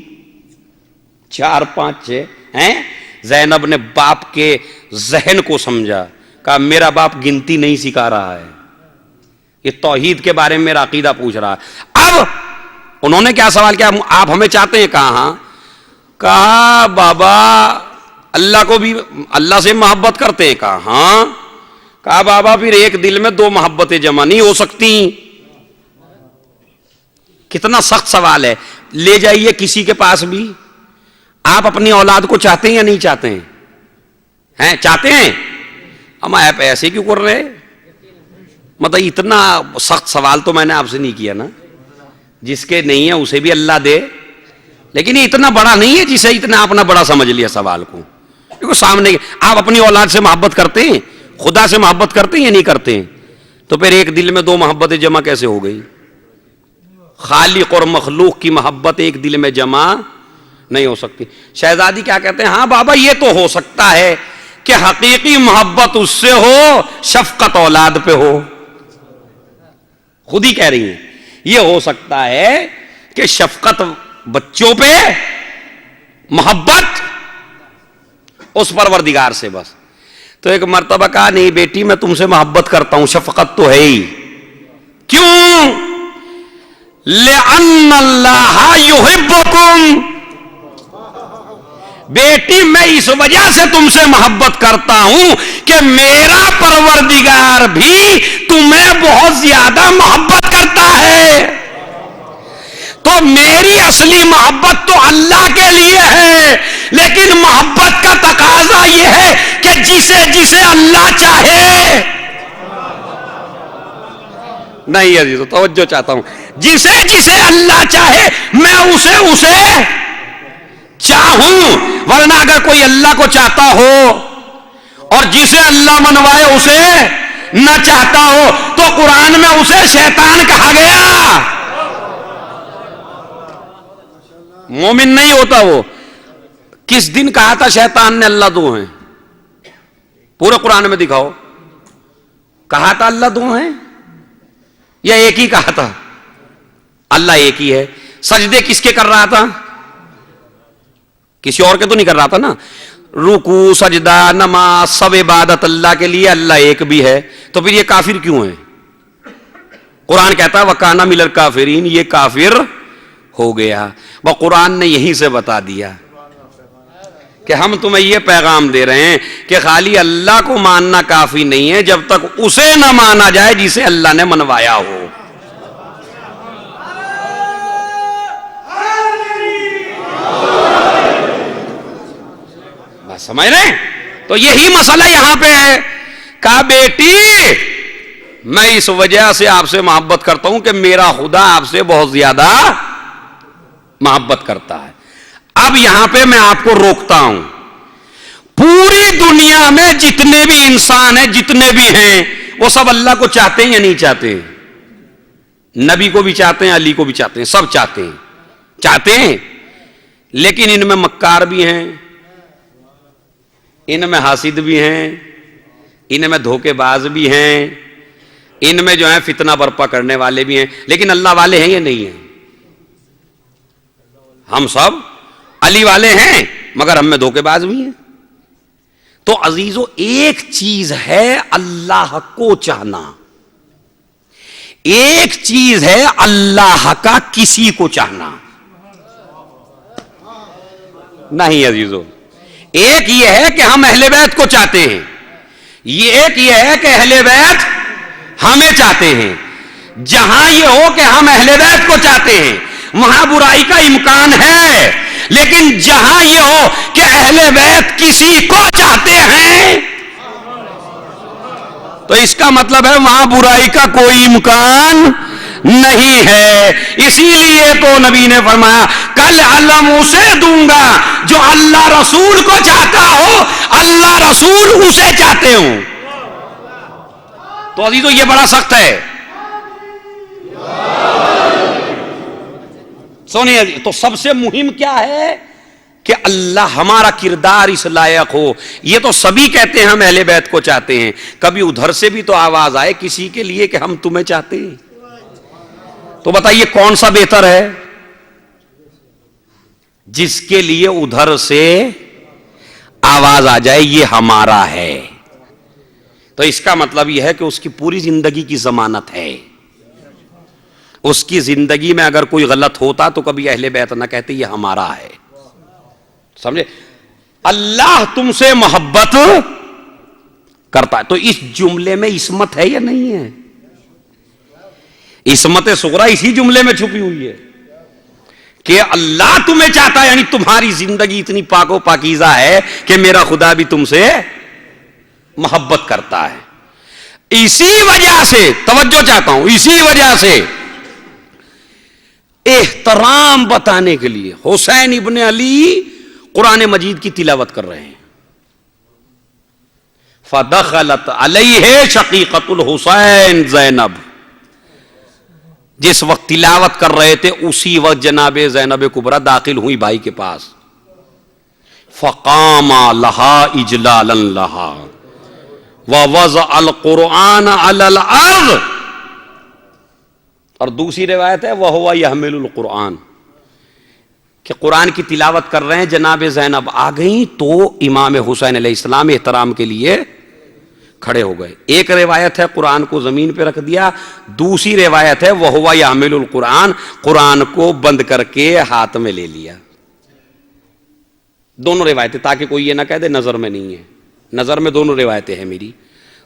4 5 6 ہیں. زینب نے باپ کے ذہن کو سمجھا, کہا میرا باپ گنتی نہیں سکھا رہا ہے, یہ توحید کے بارے میں میرا عقیدہ پوچھ رہا ہے. اب انہوں نے کیا سوال کیا, آپ ہمیں چاہتے ہیں؟ کہا ہاں. کہا بابا اللہ کو بھی اللہ سے محبت کرتے ہیں؟ کہا ہاں. کہا بابا پھر ایک دل میں 2 محبتیں جمع نہیں ہو سکتی. کتنا سخت سوال ہے. لے جائیے کسی کے پاس بھی, آپ اپنی اولاد کو چاہتے ہیں یا نہیں چاہتے ہیں؟ چاہتے ہیں؟ ہم آپ ایسے کیوں کر رہے, مطلب اتنا سخت سوال تو میں نے آپ سے نہیں کیا نا. جس کے نہیں ہے اسے بھی اللہ دے, لیکن یہ اتنا بڑا نہیں ہے جسے اتنا اپنا بڑا سمجھ لیا سوال کو. دیکھو سامنے آپ اپنی اولاد سے محبت کرتے ہیں, خدا سے محبت کرتے ہیں یا نہیں کرتے ہیں؟ تو پھر ایک دل میں 2 محبتیں جمع کیسے ہو گئی؟ خالق اور مخلوق کی محبت ایک دل میں جمع نہیں ہو سکتی. شہزادی کیا کہتے ہیں, ہاں بابا یہ تو ہو سکتا ہے کہ حقیقی محبت اس سے ہو, شفقت اولاد پہ ہو. خود ہی کہہ رہی ہیں یہ ہو سکتا ہے کہ شفقت بچوں پہ, محبت اس پروردگار سے بس. تو ایک مرتبہ کہا نہیں بیٹی میں تم سے محبت کرتا ہوں, شفقت تو ہے ہی. کیوں؟ لِأَنَّ اللَّهَ يُحِبُّكُمْ, بیٹی میں اس وجہ سے تم سے محبت کرتا ہوں کہ میرا پروردگار بھی تمہیں بہت زیادہ محبت کرتا ہے. تو میری اصلی محبت تو اللہ کے لیے ہے, لیکن محبت کا تقاضا یہ ہے کہ جسے جسے اللہ چاہے, نہیں عزیزو توجہ چاہتا ہوں, جسے جسے اللہ چاہے میں اسے چاہوں. ورنہ اگر کوئی اللہ کو چاہتا ہو اور جسے اللہ منوائے اسے نہ چاہتا ہو تو قرآن میں اسے شیطان کہا گیا. مومن نہیں ہوتا وہ. کس دن کہا تھا شیطان نے اللہ 2 ہیں؟ پورے قرآن میں دکھاؤ. کہا تھا اللہ 2 ہیں یا ایک ہی کہا تھا؟ اللہ ایک ہی ہے. سجدے کس کے کر رہا تھا؟ کسی اور کے تو نہیں کر رہا تھا نا. رکوع سجدہ نماز سب عبادت اللہ کے لیے, اللہ ایک بھی ہے. تو پھر یہ کافر کیوں ہے؟ قرآن کہتا ہے وَكَانَ مِنَ الْكَافِرِينَ, یہ کافر ہو گیا. وہ قرآن نے یہیں سے بتا دیا کہ ہم تمہیں یہ پیغام دے رہے ہیں کہ خالی اللہ کو ماننا کافی نہیں ہے جب تک اسے نہ مانا جائے جسے اللہ نے منوایا ہو. بس سمجھ رہے ہیں؟ تو یہی مسئلہ یہاں پہ ہے. کہا بیٹی میں اس وجہ سے آپ سے محبت کرتا ہوں کہ میرا خدا آپ سے بہت زیادہ محبت کرتا ہے. اب یہاں پہ میں آپ کو روکتا ہوں. پوری دنیا میں جتنے بھی انسان ہیں، جتنے بھی ہیں، وہ سب اللہ کو چاہتے ہیں یا نہیں چاہتے ہیں؟ نبی کو بھی چاہتے ہیں، علی کو بھی چاہتے ہیں، سب چاہتے ہیں، لیکن ان میں مکار بھی ہیں، ان میں حاسد بھی ہیں، ان میں دھوکے باز بھی ہیں، ان میں جو ہے فتنہ برپا کرنے والے بھی ہیں، لیکن اللہ والے ہیں یا نہیں ہیں؟ ہم سب علی والے ہیں، مگر ہم میں دھوکے باز بھی ہیں۔ تو عزیزو، ایک چیز ہے اللہ کو چاہنا، ایک چیز ہے اللہ کا کسی کو چاہنا۔ نہیں عزیزو، ایک یہ ہے کہ ہم اہل بیت کو چاہتے ہیں، ایک یہ ہے کہ اہل بیت ہمیں چاہتے ہیں۔ جہاں یہ ہو کہ ہم اہل بیت کو چاہتے ہیں وہاں برائی کا امکان ہے، لیکن جہاں یہ ہو کہ اہل بیت کسی کو چاہتے ہیں تو اس کا مطلب ہے وہاں برائی کا کوئی امکان نہیں ہے۔ اسی لیے تو نبی نے فرمایا کل علم اسے دوں گا جو اللہ رسول کو چاہتا ہو، اللہ رسول اسے چاہتے ہوں۔ تو عزیزو یہ بڑا سخت ہے، سونیے۔ تو سب سے مہم کیا ہے کہ اللہ ہمارا کردار اس لائق ہو۔ یہ تو سبھی کہتے ہیں ہم اہل بیت کو چاہتے ہیں، کبھی ادھر سے بھی تو آواز آئے کسی کے لیے کہ ہم تمہیں چاہتے ہیں، تو بتائیے کون سا بہتر ہے؟ جس کے لیے ادھر سے آواز آ جائے یہ ہمارا ہے، تو اس کا مطلب یہ ہے کہ اس کی پوری زندگی کی ضمانت ہے۔ اس کی زندگی میں اگر کوئی غلط ہوتا تو کبھی اہل بیت نہ کہتے یہ ہمارا ہے، سمجھے؟ اللہ تم سے محبت کرتا ہے، تو اس جملے میں عصمت ہے یا نہیں ہے؟ عصمت صغرا اسی جملے میں چھپی ہوئی ہے کہ اللہ تمہیں چاہتا ہے، یعنی تمہاری زندگی اتنی پاک و پاکیزہ ہے کہ میرا خدا بھی تم سے محبت کرتا ہے۔ اسی وجہ سے توجہ چاہتا ہوں، اسی وجہ سے احترام بتانے کے لیے حسین ابن علی قرآن مجید کی تلاوت کر رہے ہیں، فدخلت علیہ شقیقۃ الحسین زینب، جس وقت تلاوت کر رہے تھے اسی وقت جناب زینب کبریٰ داخل ہوئی بھائی کے پاس، فقام لها اجلالا لها ووضع القرآن علی الارض، اور دوسری روایت ہے وَهُوَ يَحْمِلُ الْقُرْآنَ، کہ قرآن کی تلاوت کر رہے ہیں، جناب زینب آ گئیں تو امام حسین علیہ السلام احترام کے لیے کھڑے ہو گئے۔ ایک روایت ہے قرآن کو زمین پہ رکھ دیا، دوسری روایت ہے وَهُوَ يَحْمِلُ الْقُرْآنَ، قرآن کو بند کر کے ہاتھ میں لے لیا۔ دونوں روایتیں، تاکہ کوئی یہ نہ کہہ دے نظر میں نہیں ہے، نظر میں دونوں روایتیں ہیں میری۔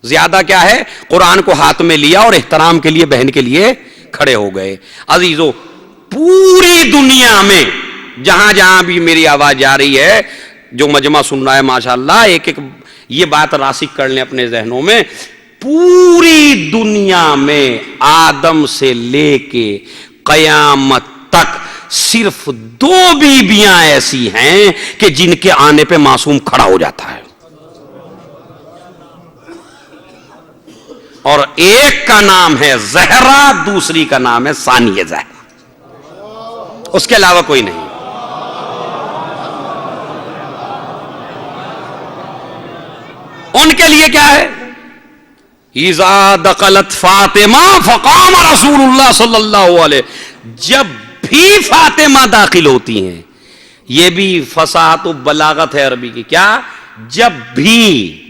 زیادہ کیا ہے، قرآن کو ہاتھ میں لیا اور احترام کے لیے بہن کے لیے کھڑے ہو گئے۔ عزیزو، پوری دنیا میں جہاں جہاں بھی میری آواز جا رہی ہے، جو مجمع سن رہا ہے ماشاءاللہ، ایک ایک یہ بات راسخ کر لیں اپنے ذہنوں میں، پوری دنیا میں آدم سے لے کے قیامت تک صرف 2 بیویاں ایسی ہیں کہ جن کے آنے پہ معصوم کھڑا ہو جاتا ہے، اور ایک کا نام ہے زہرا، دوسری کا نام ہے ثانیہ زہرا، اس کے علاوہ کوئی نہیں۔ ان کے لیے کیا ہے، اذا دخلت فاطمہ فقام رسول اللہ صلی اللہ علیہ، جب بھی فاطمہ داخل ہوتی ہیں، یہ بھی فصاحت و بلاغت ہے عربی کی، کیا جب بھی،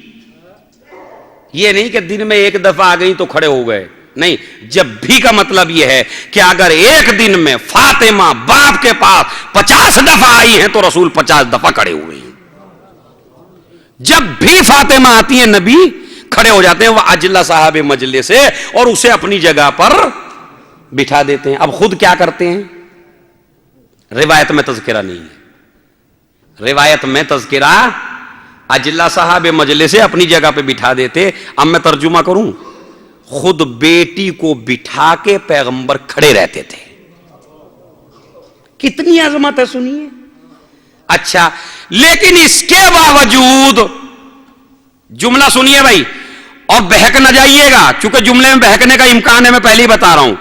یہ نہیں کہ دن میں ایک دفعہ آ گئی تو کھڑے ہو گئے، نہیں، جب بھی کا مطلب یہ ہے کہ اگر ایک دن میں فاطمہ باپ کے پاس 50 دفعہ آئی ہیں تو رسول 50 دفعہ کھڑے ہوئے ہیں۔ جب بھی فاطمہ آتی ہیں نبی کھڑے ہو جاتے ہیں، وہ اجلا صاحب مجلس سے، اور اسے اپنی جگہ پر بٹھا دیتے ہیں۔ اب خود کیا کرتے ہیں، روایت میں تذکرہ نہیں ہے، روایت میں تذکرہ اجلا صاحب مجلس سے اپنی جگہ پہ بٹھا دیتے۔ اب میں ترجمہ کروں، خود بیٹی کو بٹھا کے پیغمبر کھڑے رہتے تھے۔ کتنی عظمت ہے سنیے، اچھا، لیکن اس کے باوجود جملہ سنیے بھائی اور بہک نہ جائیے گا، چونکہ جملے میں بہکنے کا امکان ہے، میں پہلے ہی بتا رہا ہوں،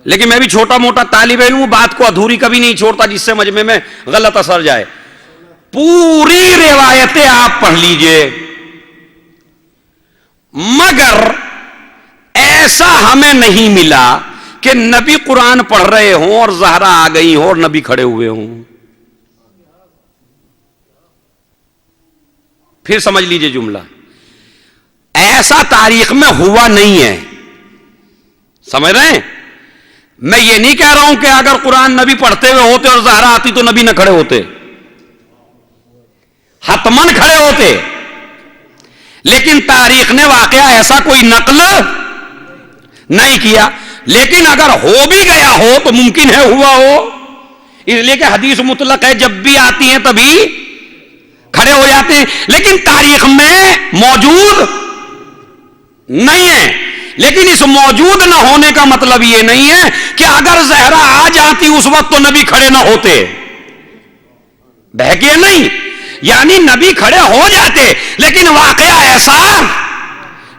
لیکن میں بھی چھوٹا موٹا طالب علم ہوں، بات کو ادھوری کبھی نہیں چھوڑتا جس سے مجمع میں غلط اثر جائے. پوری روایتیں آپ پڑھ لیجئے، مگر ایسا ہمیں نہیں ملا کہ نبی قرآن پڑھ رہے ہوں اور زہرا آ گئی ہوں اور نبی کھڑے ہوئے ہوں. پھر سمجھ لیجئے جملہ، ایسا تاریخ میں ہوا نہیں ہے. سمجھ رہے ہیں؟ میں یہ نہیں کہہ رہا ہوں کہ اگر قرآن نبی پڑھتے ہوئے ہوتے اور زہرا آتی تو نبی نہ کھڑے ہوتے، حتمن کھڑے ہوتے، لیکن تاریخ نے واقعہ ایسا کوئی نقل نہیں کیا. لیکن اگر ہو بھی گیا ہو تو ممکن ہے ہوا ہو، اس لیے کہ حدیث مطلق ہے، جب بھی آتی ہیں تبھی کھڑے ہو جاتے ہیں، لیکن تاریخ میں موجود نہیں ہے. لیکن اس موجود نہ ہونے کا مطلب یہ نہیں ہے کہ اگر زہرا آ جاتی اس وقت تو نبی کھڑے نہ ہوتے. بہکے نہیں، یعنی نبی کھڑے ہو جاتے لیکن واقعہ ایسا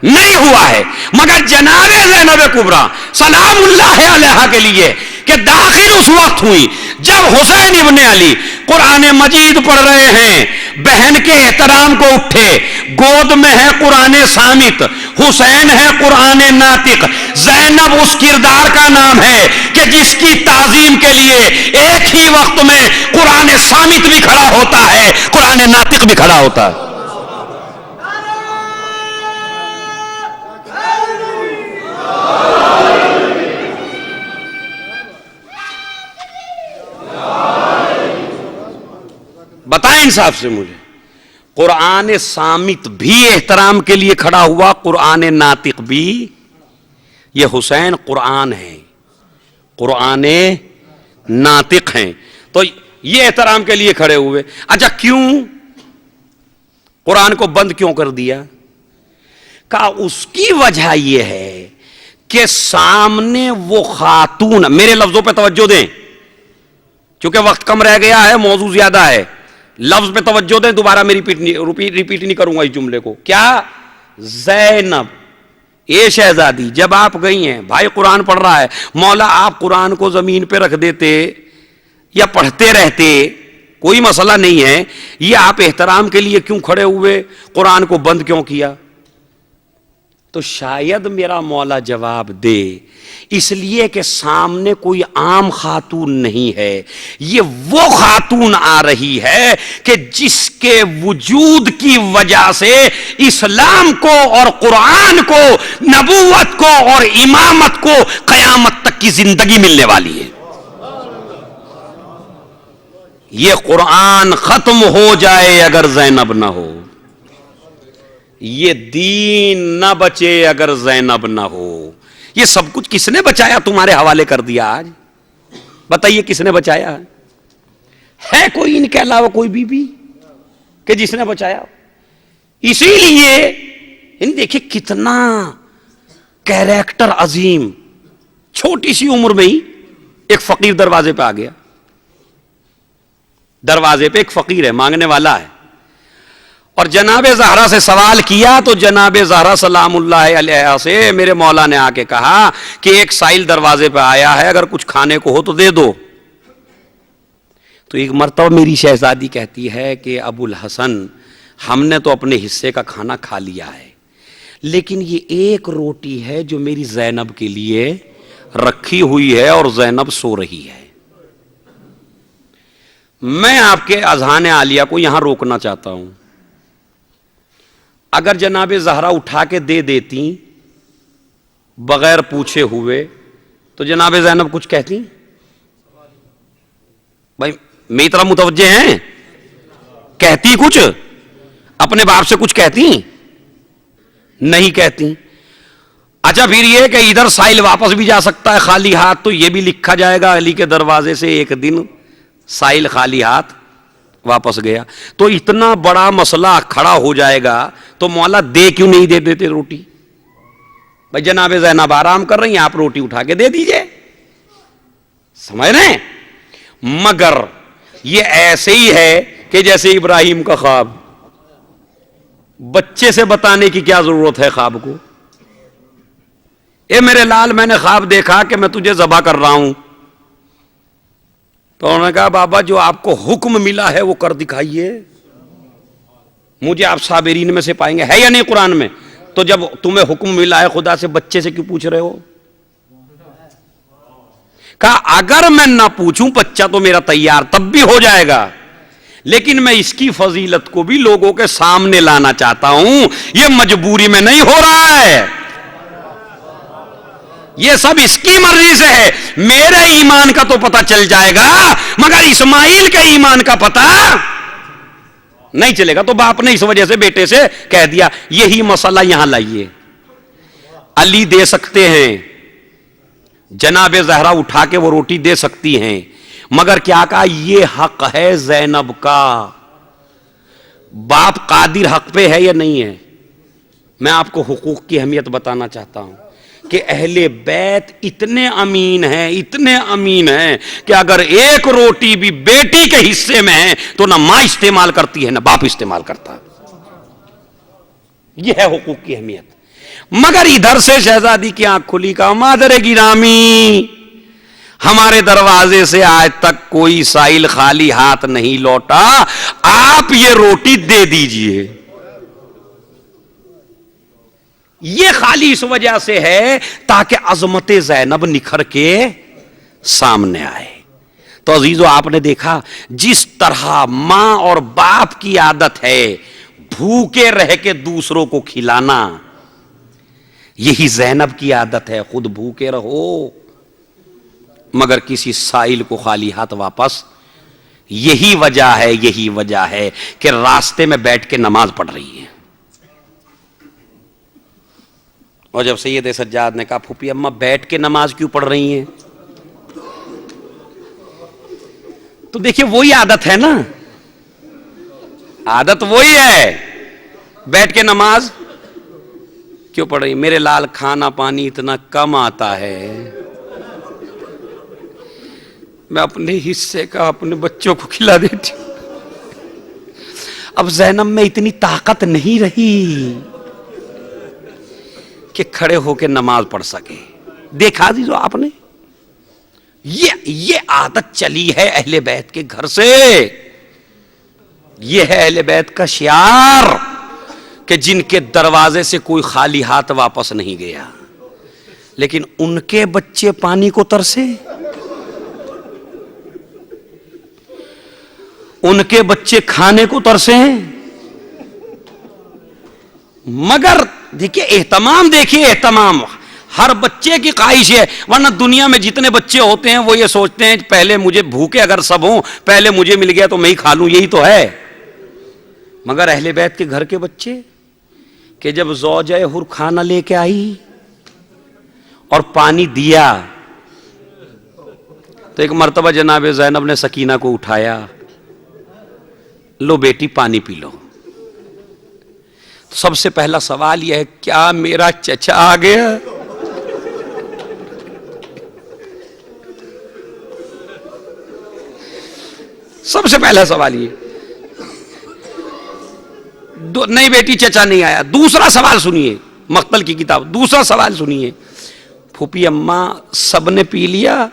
نہیں ہوا ہے. مگر جناب زینب کبریٰ سلام اللہ علیہا کے لیے کہ داخل اس وقت ہوئی جب حسین ابن علی قرآن مجید پڑھ رہے ہیں، بہن کے احترام کو اٹھے، گود میں ہے قرآن صامت، حسین ہے قرآن ناطق، زینب اس کردار کا نام ہے کہ جس کی تعظیم کے لیے ایک ہی وقت میں قرآن صامت بھی کھڑا ہوتا ہے، قرآن ناطق بھی کھڑا ہوتا ہے. بتائیں انصاف سے مجھے، قرآن صامت بھی احترام کے لیے کھڑا ہوا، قرآن ناطق بھی. یہ حسین قرآن ہے، قرآن ناطق ہیں، تو یہ احترام کے لیے کھڑے ہوئے. اچھا کیوں قرآن کو بند کیوں کر دیا؟ کہا اس کی وجہ یہ ہے کہ سامنے وہ خاتون، میرے لفظوں پہ توجہ دیں چونکہ وقت کم رہ گیا ہے، موضوع زیادہ ہے، لفظ پہ توجہ دیں، دوبارہ میں ریپیٹ نہیں کروں گا اس جملے کو. کیا زینب اے شہزادی جب آپ گئی ہیں، بھائی قرآن پڑھ رہا ہے، مولا آپ قرآن کو زمین پہ رکھ دیتے یا پڑھتے رہتے، کوئی مسئلہ نہیں ہے، یہ آپ احترام کے لیے کیوں کھڑے ہوئے، قرآن کو بند کیوں کیا؟ تو شاید میرا مولا جواب دے اس لیے کہ سامنے کوئی عام خاتون نہیں ہے، یہ وہ خاتون آ رہی ہے کہ جس کے وجود کی وجہ سے اسلام کو اور قرآن کو، نبوت کو اور امامت کو قیامت تک کی زندگی ملنے والی ہے. یہ قرآن ختم ہو جائے اگر زینب نہ ہو، یہ دین نہ بچے اگر زینب نہ ہو. یہ سب کچھ کس نے بچایا؟ تمہارے حوالے کر دیا. آج بتائیے کس نے بچایا ہے؟ کوئی ان کے علاوہ کوئی بی بی کہ جس نے بچایا؟ اسی لیے دیکھیں کتنا کیریکٹر عظیم، چھوٹی سی عمر میں ہی ایک فقیر دروازے پہ آ گیا. دروازے پہ ایک فقیر ہے، مانگنے والا ہے، اور جناب زہرا سے سوال کیا تو جناب زہرا سلام اللہ علیہ سے میرے مولا نے آ کے کہا کہ ایک سائل دروازے پہ آیا ہے، اگر کچھ کھانے کو ہو تو دے دو. تو ایک مرتبہ میری شہزادی کہتی ہے کہ ابو الحسن ہم نے تو اپنے حصے کا کھانا کھا لیا ہے، لیکن یہ ایک روٹی ہے جو میری زینب کے لیے رکھی ہوئی ہے اور زینب سو رہی ہے. میں آپ کے اذہان عالیہ کو یہاں روکنا چاہتا ہوں. اگر جناب زہرا اٹھا کے دے دیتی بغیر پوچھے ہوئے تو جناب زینب کچھ کہتی؟ بھائی میری طرف متوجہ ہیں؟ کہتی کچھ؟ اپنے باپ سے کچھ کہتی؟ نہیں کہتی. اچھا پھر یہ کہ ادھر سائل واپس بھی جا سکتا ہے خالی ہاتھ، تو یہ بھی لکھا جائے گا علی کے دروازے سے ایک دن سائل خالی ہاتھ واپس گیا. تو اتنا بڑا مسئلہ کھڑا ہو جائے گا تو مولا دے کیوں نہیں دے دیتے روٹی؟ بھائی جناب زینب آرام کر رہی ہیں، آپ روٹی اٹھا کے دے دیجئے. سمجھ رہے ہیں؟ مگر یہ ایسے ہی ہے کہ جیسے ابراہیم کا خواب، بچے سے بتانے کی کیا ضرورت ہے خواب کو؟ اے میرے لال، میں نے خواب دیکھا کہ میں تجھے ذبح کر رہا ہوں. تو انہوں نے کہا بابا جو آپ کو حکم ملا ہے وہ کر دکھائیے، مجھے آپ صابرین میں سے پائیں گے. ہے یا نہیں قرآن میں؟ تو جب تمہیں حکم ملا ہے خدا سے، بچے سے کیوں پوچھ رہے ہو؟ کہا اگر میں نہ پوچھوں بچہ تو میرا تیار تب بھی ہو جائے گا، لیکن میں اس کی فضیلت کو بھی لوگوں کے سامنے لانا چاہتا ہوں، یہ مجبوری میں نہیں ہو رہا ہے، یہ سب اس کی مرضی سے ہے. میرے ایمان کا تو پتہ چل جائے گا مگر اسماعیل کے ایمان کا پتہ نہیں چلے گا. تو باپ نے اس وجہ سے بیٹے سے کہہ دیا یہی مسئلہ یہاں لائیے. علی دے سکتے ہیں، جناب زہرا اٹھا کے وہ روٹی دے سکتی ہیں، مگر کیا کہا یہ حق ہے زینب کا. باپ قادر حق پہ ہے یا نہیں ہے؟ میں آپ کو حقوق کی اہمیت بتانا چاہتا ہوں کہ اہل بیت اتنے امین ہیں کہ اگر ایک روٹی بھی بیٹی کے حصے میں ہے تو نہ ماں استعمال کرتی ہے نہ باپ استعمال کرتا. یہ ہے حقوق کی اہمیت. مگر ادھر سے شہزادی کی آنکھ کھلی، کا مادر گرامی ہمارے دروازے سے آج تک کوئی سائل خالی ہاتھ نہیں لوٹا، آپ یہ روٹی دے دیجئے. یہ خالی اس وجہ سے ہے تاکہ عظمت زینب نکھر کے سامنے آئے. تو عزیزو آپ نے دیکھا جس طرح ماں اور باپ کی عادت ہے بھوکے رہ کے دوسروں کو کھلانا، یہی زینب کی عادت ہے، خود بھوکے رہو مگر کسی سائل کو خالی ہاتھ واپس. یہی وجہ ہے کہ راستے میں بیٹھ کے نماز پڑھ رہی ہے. اور جب سید سجاد نے کہا پھوپھی اماں بیٹھ کے نماز کیوں پڑھ رہی ہیں، تو دیکھیے وہی عادت ہے نا، عادت وہی ہے، بیٹھ کے نماز کیوں پڑھ رہی؟ میرے لال کھانا پانی اتنا کم آتا ہے، میں اپنے حصے کا اپنے بچوں کو کھلا دیتی ہوں. اب زینب میں اتنی طاقت نہیں رہی کہ کھڑے ہو کے نماز پڑھ سکے. دیکھا عزیزو آپ نے، یہ عادت چلی ہے اہل بیت کے گھر سے. یہ ہے اہل بیت کا شعار کہ جن کے دروازے سے کوئی خالی ہاتھ واپس نہیں گیا. لیکن ان کے بچے پانی کو ترسے، ان کے بچے کھانے کو ترسے ہیں. مگر دیکھیے اہتمام ہر بچے کی خواہش ہے. ورنہ دنیا میں جتنے بچے ہوتے ہیں وہ یہ سوچتے ہیں پہلے مجھے بھوکے اگر سب ہوں پہلے مجھے مل گیا تو میں ہی کھا لوں، یہی تو ہے. مگر اہل بیت کے گھر کے بچے کہ جب زوجہ حر کھانا لے کے آئی اور پانی دیا تو ایک مرتبہ جناب زینب نے سکینہ کو اٹھایا، لو بیٹی پانی پی لو. سب سے پہلا سوال یہ ہے کیا میرا چچا آ گیا؟ سب سے پہلا سوال یہ. نہیں بیٹی چچا نہیں آیا. دوسرا سوال سنیے، مقتل کی کتاب دوسرا سوال سنیے، پھوپھی اماں سب نے پی لیا،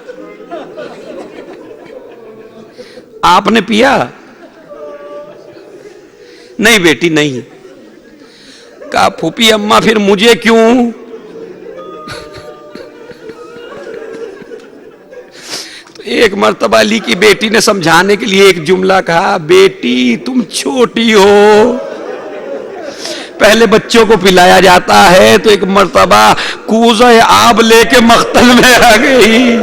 آپ نے پیا؟ نہیں بیٹی نہیں. کہا پھوپھی اماں پھر مجھے کیوں؟ تو ایک مرتبہ علی کی بیٹی نے سمجھانے کے لیے ایک جملہ کہا، بیٹی تم چھوٹی ہو، پہلے بچوں کو پلایا جاتا ہے. تو ایک مرتبہ کوزہ آب لے کے مقتل میں آ گئی.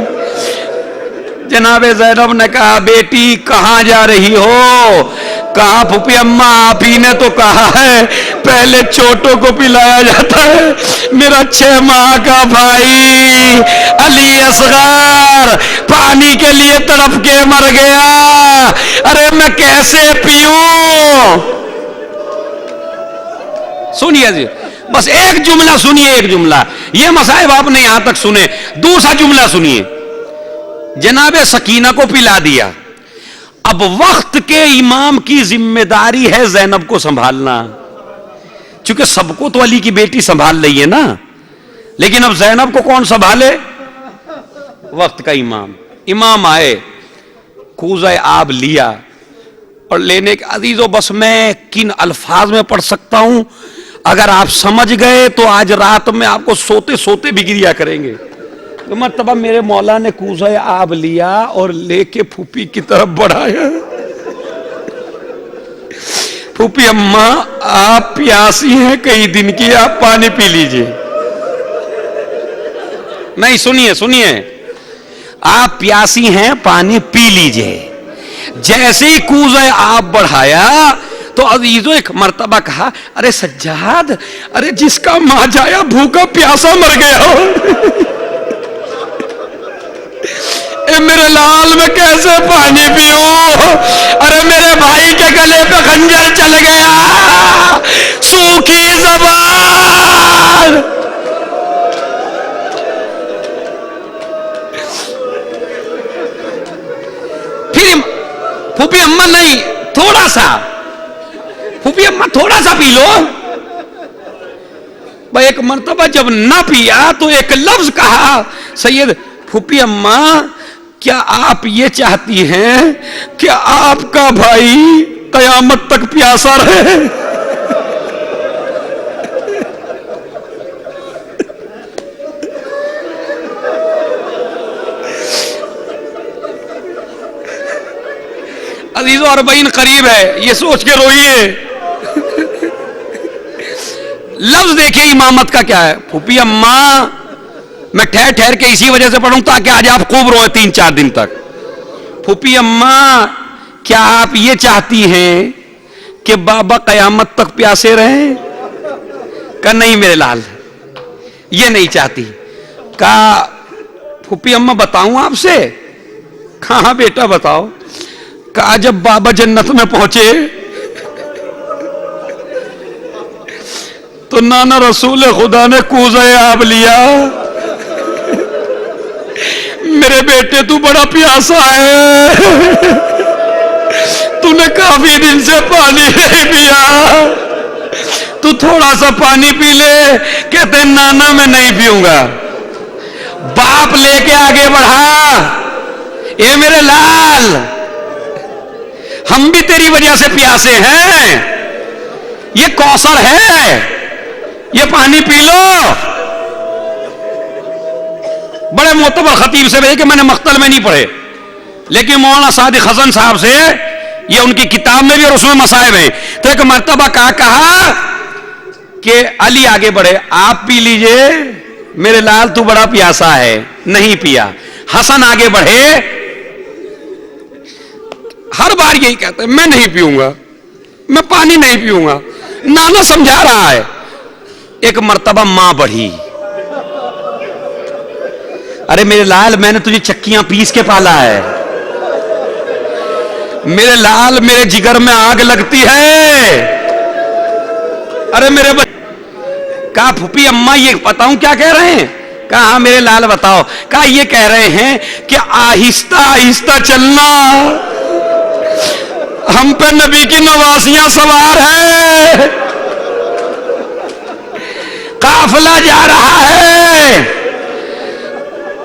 جناب زینب نے کہا بیٹی کہاں جا رہی ہو؟ کہا پھوپھی اماں آپ ہی نے تو کہا ہے پہلے چھوٹوں کو پلایا جاتا ہے، میرا 6 ماہ کا بھائی علی اصغر پانی کے لیے تڑپ کے مر گیا، ارے میں کیسے پیوں؟ سنیے جی بس ایک جملہ سنیے، ایک جملہ، یہ مصائب آپ نے یہاں تک سنے. دوسرا جملہ سنیے، جناب سکینہ کو پلا دیا، اب وقت کے امام کی ذمہ داری ہے زینب کو سنبھالنا، چونکہ سب کو تو علی کی بیٹی سنبھال رہی ہے نا، لیکن اب زینب کو کون سنبھالے؟ وقت کا امام۔ امام آئے، کوزہ آب لیا، اور لینے کے عزیزو بس میں کن الفاظ میں پڑھ سکتا ہوں، اگر آپ سمجھ گئے تو آج رات میں آپ کو سوتے سوتے بھی گریا کریں گے۔ تو مرتبہ میرے مولا نے کوزہ آب لیا اور لے کے پھوپھی کی طرف بڑھایا، پھوپھی اماں آپ پیاسی ہیں کئی دن کی، آپ پانی پی لیجئے۔ نہیں سنیے، آپ پیاسی ہیں پانی پی لیجئے۔ جیسے ہی کوزہ آب بڑھایا تو عزیزو ایک مرتبہ کہا، ارے سجاد، ارے جس کا ماں جایا بھوکا پیاسا مر گیا ہو، اے میرے لال میں کیسے پانی پیوں؟ ارے میرے بھائی کے گلے پہ خنجر چل گیا، سوکھی زبان۔ پھر پھوپھی اماں نہیں، تھوڑا سا، پھوپھی اماں تھوڑا سا پی لو۔ بھائی ایک مرتبہ جب نہ پیا تو ایک لفظ کہا، سید پھوپھی اماں کیا آپ یہ چاہتی ہیں کہ آپ کا بھائی قیامت تک پیاسا رہے؟ عزیزو 40 قریب ہے، یہ سوچ کے روئیے۔ لفظ دیکھیں امامت کا کیا ہے، پھوپھی اماں میں ٹھہر ٹھہر کے اسی وجہ سے پڑھوں تاکہ آج آپ خوب روئے 3-4 دن تک۔ پھوپھی اماں کیا آپ یہ چاہتی ہیں کہ بابا قیامت تک پیاسے رہیں؟ کہا نہیں میرے لال، یہ نہیں چاہتی۔ کہا پھوپھی اماں بتاؤں آپ سے؟ کہا ہاں بیٹا بتاؤ۔ کہا جب بابا جنت میں پہنچے تو نانا رسول خدا نے کوزہ آب لیا، میرے بیٹے تو بڑا پیاسا ہے، تو نے کافی دن سے پانی نہیں پیا، تو تھوڑا سا پانی پی لے۔ کہتے نانا میں نہیں پیوں گا۔ باپ لے کے آگے بڑھا، اے میرے لال ہم بھی تیری وجہ سے پیاسے ہیں، یہ کوثر ہے، یہ پانی پی لو۔ بڑے معتبر خطیب سے بھائی کہ میں نے مقتل میں نہیں پڑھے، لیکن مولانا صادق حسن صاحب سے یہ ان کی کتاب میں بھی اور اس میں مصائب ہیں۔ تو ایک مرتبہ کہا کہ علی آگے بڑھے، آپ پی لیجئے، میرے لال تو بڑا پیاسا ہے، نہیں پیا۔ حسن آگے بڑھے، ہر بار یہی کہتے ہیں میں نہیں پیوں گا، میں پانی نہیں پیوں گا، نانا سمجھا رہا ہے۔ ایک مرتبہ ماں بڑھی، ارے میرے لال میں نے تجھے چکیاں پیس کے پالا ہے، میرے لال میرے جگر میں آگ لگتی ہے، ارے میرے کہا پھوپھی اماں یہ بتاؤں کیا کہہ رہے ہیں؟ کہا ہاں میرے لال بتاؤ۔ کہا یہ کہہ رہے ہیں کہ آہستہ آہستہ چلنا، ہم پہ نبی کی نواسیاں سوار ہیں، قافلہ جا رہا ہے،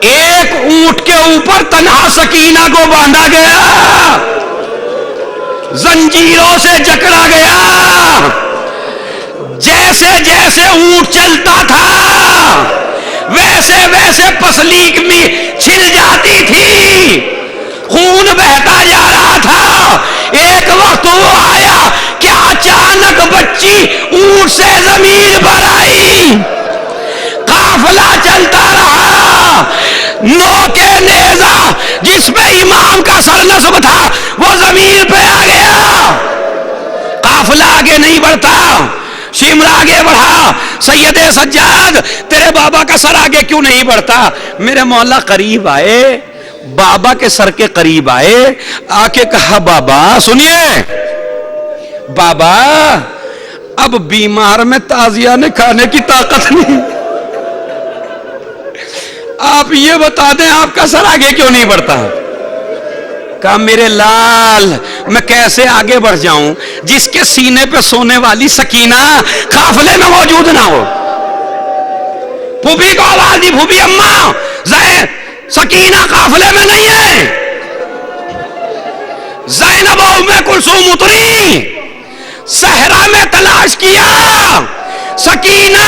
ایک اونٹ کے اوپر تنہا سکینہ کو باندھا گیا، زنجیروں سے جکڑا گیا، جیسے جیسے اونٹ چلتا تھا ویسے ویسے پسلیک میں چھل جاتی تھی، خون بہتا جا رہا تھا۔ ایک وقت وہ آیا کہ اچانک بچی اونٹ سے زمین پر آئی، قافلہ چلتا رہا، نوکے نیزہ جس پہ امام کا سر نصب تھا وہ زمین پہ آ گیا، قافلہ آگے نہیں بڑھتا۔ شمر آگے بڑھا، سید سجاد تیرے بابا کا سر آگے کیوں نہیں بڑھتا؟ میرے مولا قریب آئے، بابا کے سر کے قریب آئے، آ کے کہا بابا سنیے، بابا اب بیمار میں تازیہ نے کھانے کی طاقت نہیں، آپ یہ بتا دیں آپ کا سر آگے کیوں نہیں بڑھتا؟ کہا میرے لال میں کیسے آگے بڑھ جاؤں جس کے سینے پہ سونے والی سکینہ قافلے میں موجود نہ ہو. پھوپھی کو آواز دی, پھوپھی اماں سکینہ قافلے میں نہیں ہے. زینب و ام کلثوم اتری, صحرا میں تلاش کیا, سکینہ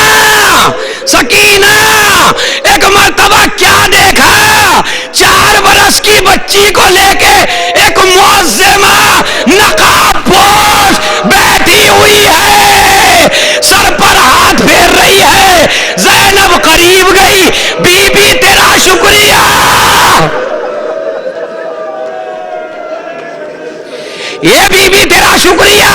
سکینہ. ایک مرتبہ کیا دیکھا, 4 برس کی بچی کو لے کے ایک معظمہ نقاب پوش بیٹھی ہوئی ہے, سر پر ہاتھ پھیر رہی ہے. زینب قریب گئی, بی بی تیرا شکریہ. یہ بی بی تیرا شکریہ.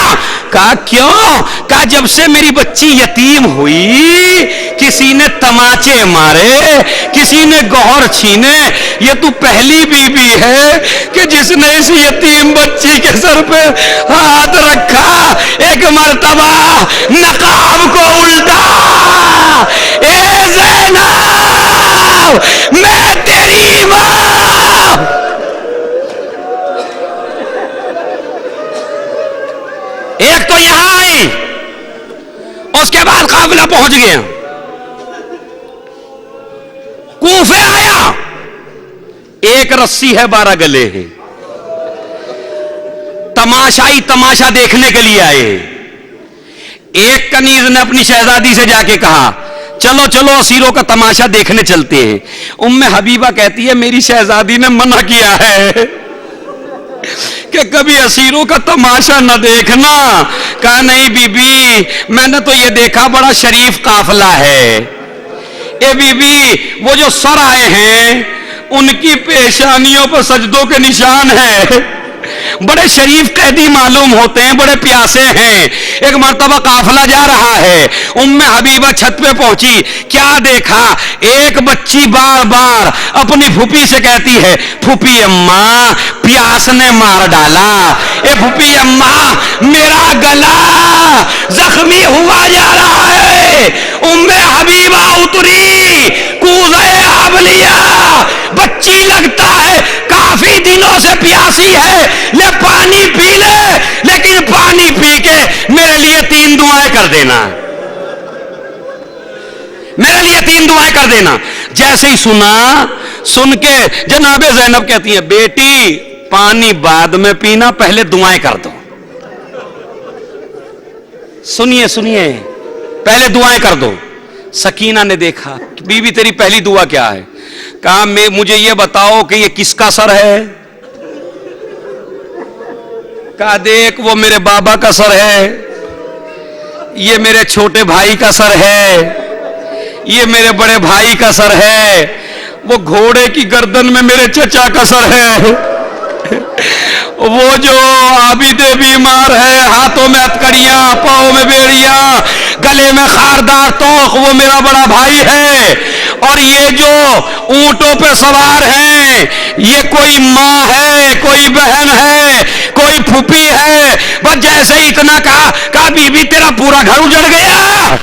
کہا کیوں؟ کہا جب سے میری بچی یتیم ہوئی کسی نے تماچے مارے, کسی نے گوہر چھینے, یہ تو پہلی بی بی ہے کہ جس نے اس یتیم بچی کے سر پہ ہاتھ رکھا. ایک مرتبہ نقاب کو الٹا, اے زینب میں تیری ماں. ایک تو یہاں آئی, اس کے بعد قافلہ پہنچ گیا, کوفے آیا, ایک رسی ہے 12 گلے ہیں. تماشائی تماشا دیکھنے کے لیے آئے. ایک کنیز نے اپنی شہزادی سے جا کے کہا چلو چلو اسیروں کا تماشا دیکھنے چلتے ہیں. ام حبیبہ کہتی ہے میری شہزادی نے منع کیا ہے کہ کبھی اسیروں کا تماشا نہ دیکھنا. کہا نہیں بی بی, میں نے تو یہ دیکھا بڑا شریف قافلہ ہے. اے بی بی وہ جو سر آئے ہیں ان کی پیشانیوں پر سجدوں کے نشان ہیں, بڑے شریف قیدی معلوم ہوتے ہیں, بڑے پیاسے ہیں. ایک مرتبہ قافلہ جا رہا ہے, ام حبیبہ چھت پہ پہنچی, کیا دیکھا, ایک بچی بار بار اپنی پھوپھی سے کہتی ہے پھوپھی اماں پیاس نے مار ڈالا, اے پھوپھی اماں میرا گلا زخمی ہوا جا رہا ہے. ام حبیبہ اتری, کوزہ حبلیہ, بچی لگتا ہے کافی دنوں سے پیاسی ہے, لے پانی پی لے, لیکن پانی پی کے میرے لیے 3 دعائیں کر دینا, میرے لیے 3 دعائیں کر دینا. جیسے ہی سن کے جناب زینب کہتی ہیں بیٹی پانی بعد میں پینا, پہلے دعائیں کر دو. سنیے پہلے دعائیں کر دو. سکینہ نے دیکھا, بی بی تیری پہلی دعا کیا ہے؟ کہا مجھے یہ بتاؤ کہ یہ کس کا سر ہے. کہا دیکھ وہ میرے بابا کا سر ہے, یہ میرے چھوٹے بھائی کا سر ہے, یہ میرے بڑے بھائی کا سر ہے, وہ گھوڑے کی گردن میں میرے چچا کا سر ہے, وہ جو عابد بیمار ہے ہاتھوں میں ہتکڑیاں پاؤں میں بیڑیاں گلے میں خاردار توق وہ میرا بڑا بھائی ہے, اور یہ جو اونٹوں پہ سوار ہیں یہ کوئی ماں ہے, کوئی بہن ہے, کوئی پھوپھی ہے. بس جیسے ہی اتنا کہا بی بی تیرا پورا گھر اجڑ گیا.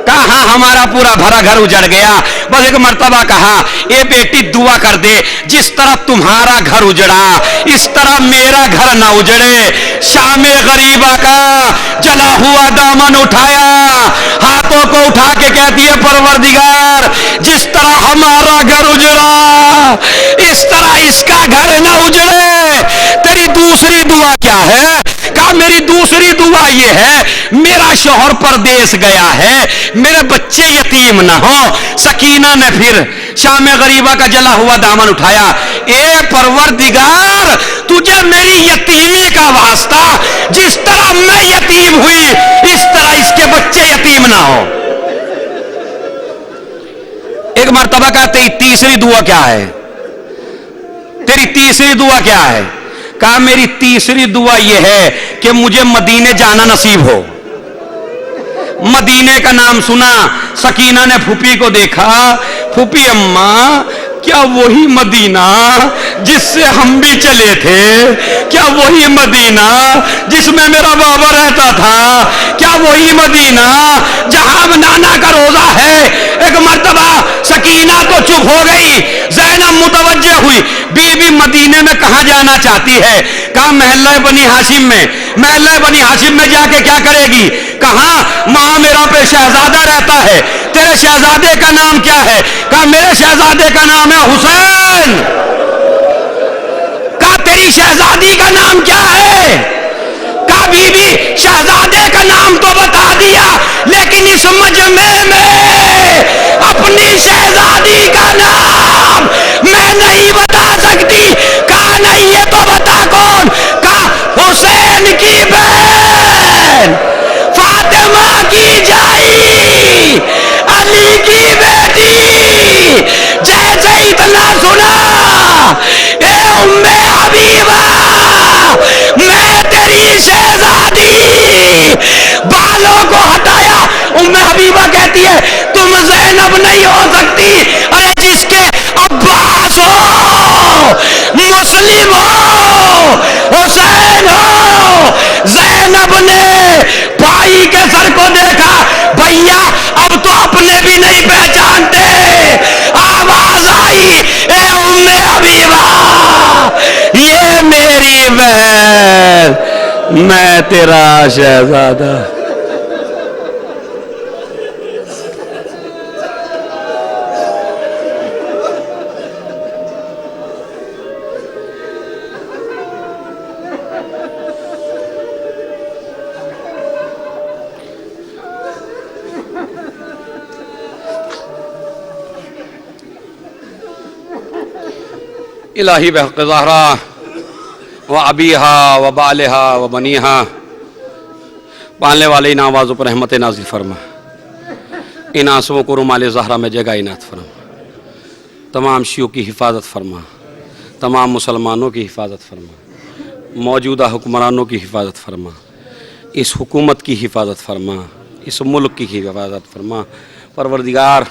کہا ہاں ہمارا پورا بھرا گھر اجڑ گیا. بس ایک مرتبہ کہا اے بیٹی دعا کر دے جس طرح تمہارا گھر اجڑا اس طرح میرا گھر نہ اجڑے. شام غریبہ کا جلا ہوا دامن اٹھایا, ہاتھوں کو اٹھا کے کہتی ہے پروردگار جس طرح ہمارا گھر اجڑا اس طرح اس کا گھر نہ اجڑے. تیری دوسری دعا کیا ہے؟ کہا میری دوسری دعا یہ ہے میرا شوہر پردیس گیا ہے, میرے بچے یتیم نہ ہو. سکینہ نے پھر شام غریبہ کا جلا ہوا دامن اٹھایا, اے پروردگار تجھے میری یتیمی کا واسطہ, جس طرح میں یتیم ہوئی اس طرح اس کے بچے یتیم نہ ہو. ایک مرتبہ کہا تیری تیسری دعا کیا ہے؟ تیری تیسری دعا کیا ہے؟ کہا میری تیسری دعا یہ ہے کہ مجھے مدینے جانا نصیب ہو. مدینے کا نام سنا, سکینہ نے پھوپھی کو دیکھا, پھوپھی اماں کیا وہی مدینہ جس سے ہم بھی چلے تھے, کیا وہی مدینہ جس میں میرا بابا رہتا تھا, کیا وہی مدینہ جہاں نانا کا روزہ ہے؟ ایک مرتبہ سکینہ تو چپ ہو گئی، زینب متوجہ ہوئی، بی بی مدینے میں کہاں جانا چاہتی ہے؟ کہا محلہ بنی ہاشم میں۔ محلہ بنی ہاشم میں جا کے کیا کرے گی؟ کہاں ماں میرا پہ شہزادہ رہتا ہے، تیرے شہزادے کا نام کیا ہے؟ کہا میرے شہزادے کا نام ہے حسین۔ کہا تیری شہزادی کا نام کیا ہے؟ کہا بی بی شہزادے کا نام تو بتا دیا، لیکن اس مجمع میں اپنی شہزادی کا نام میں نہیں بتا سکتی۔ کہا نہیں یہ تو بتا کون؟ کہا حسین کی بہن، فاطمہ کی جائی، علی کی بیٹی۔ جیسے اتنا سنا، اے ام حبیبہ میں تیری شہزادی، بالوں کو ہٹایا۔ ام حبیبہ کہتی ہے تم زینب نہیں ہو سکتی، ارے جس کے عباس ہو، مسلم ہو، حسین ہو۔ زینب نے بھائی کے سر کو دیکھا، بھیا اب تو اپنے بھی نہیں پہچانتے۔ آواز آئی اے ام حبیبہ یہ میری بہن، میں تیرا شہزادہ۔ الہی بحق زہرا و ابیہا و بالہا و بنیہا، پالنے والے ان آوازوں پر رحمت نازل فرما، ان آنسوؤں کو رومال زہرا میں جگہ عنایت فرما، تمام شیعوں کی حفاظت فرما، تمام مسلمانوں کی حفاظت فرما، موجودہ حکمرانوں کی حفاظت فرما، اس حکومت کی حفاظت فرما، اس ملک کی حفاظت فرما۔ پروردگار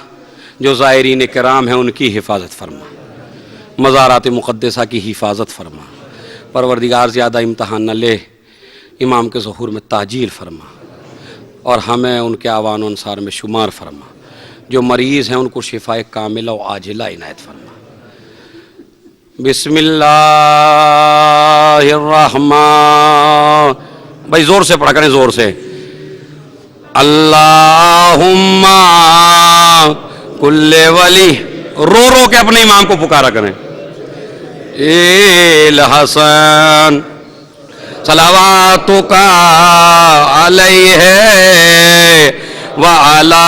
جو زائرین کرام ہیں ان کی حفاظت فرما، مزارات مقدسہ کی حفاظت فرما۔ پروردگار زیادہ امتحان نہ لے، امام کے ظہور میں تعجیل فرما، اور ہمیں ان کے اعوان و انصار میں شمار فرما۔ جو مریض ہیں ان کو شفائے کاملہ و عاجلہ عنایت فرما۔ بسم اللہ الرحمن، بھائی زور سے پڑھا کریں، زور سے۔ اللہم کل ولی، رو رو کے اپنے امام کو پکارا کریں۔ الحسن صلواتک علیہ وعلی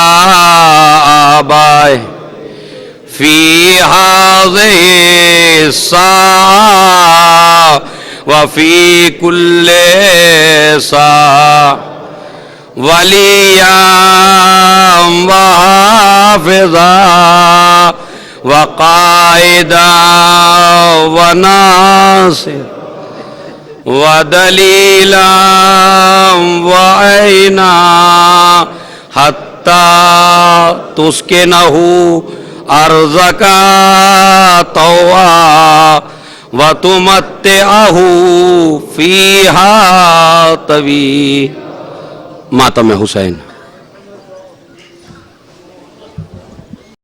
آبائہ فی ہذہ الساعہ وفی کل ساعہ ولیاں وحافظا وقائدا وناصر ودلیلا وعینا حتی تسکنہ ارضک طوعا وتمتعہ فیہا طویلا۔ ماتم حسین۔